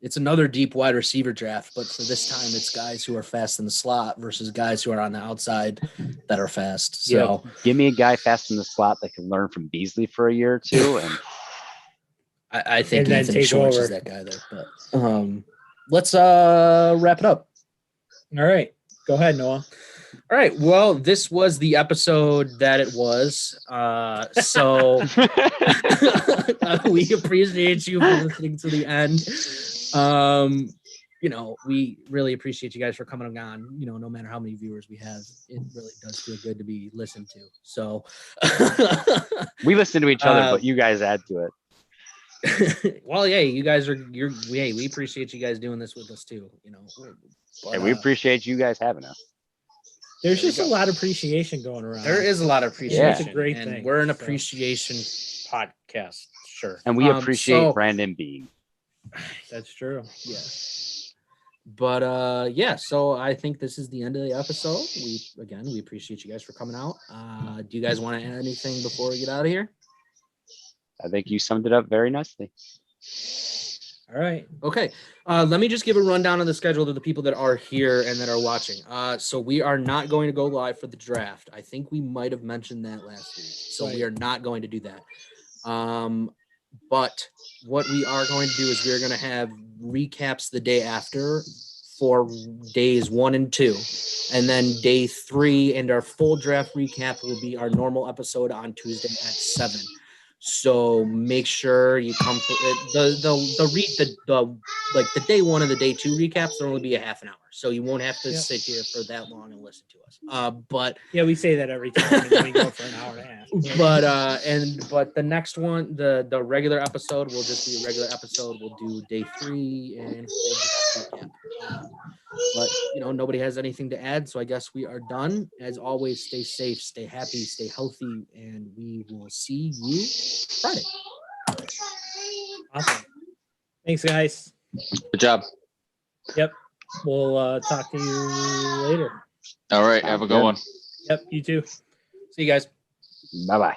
it's another deep wide receiver draft, but for this time, it's guys who are fast in the slot versus guys who are on the outside that are fast. So give me a guy fast in the slot that can learn from Beasley for a year or two, and I think And then Anthony take Schwartz over. is that guy there. But let's wrap it up. all right, go ahead, Noah. All right. Well, this was the episode that it was. So we appreciate you for listening to the end. We really appreciate you guys for coming on. No matter how many viewers we have, it really does feel good to be listened to. So we listen to each other, but you guys add to it. Well, yeah, you guys we appreciate you guys doing this with us too. But, And we appreciate you guys having us. There's just a lot of appreciation going around. There is a lot of appreciation. Yeah. It's a great and thing. We're an So. appreciation podcast. Sure. And we appreciate so- Brandon Bean. That's true. Yeah. But so I think this is the end of the episode. We appreciate you guys for coming out. Do you guys want to add anything before we get out of here? I think you summed it up very nicely. All right. Okay. Let me just give a rundown of the schedule to the people that are here and that are watching. So we are not going to go live for the draft. I think we might have mentioned that last week. So we are not going to do that. But what we are going to do is we're going to have recaps the day after for days 1 and 2. And then day 3 and our full draft recap will be our normal episode on Tuesday at 7. So make sure you come for the day one and the day two recaps. There'll only be a half an hour, so you won't have to Yep. sit here for that long and listen to us. But Yeah, we say that every time, and then we go for an hour and a half. but the next one, the regular episode will just be a regular episode. We'll do day 3 and full draft recap. But nobody has anything to add, so I guess we are done. As always, stay safe, stay happy, stay healthy, and we will see you Friday. Awesome. Thanks, guys. Good job. Yep. We'll talk to you later. All right. Have a good one. Yep. You too. See you guys. Bye-bye.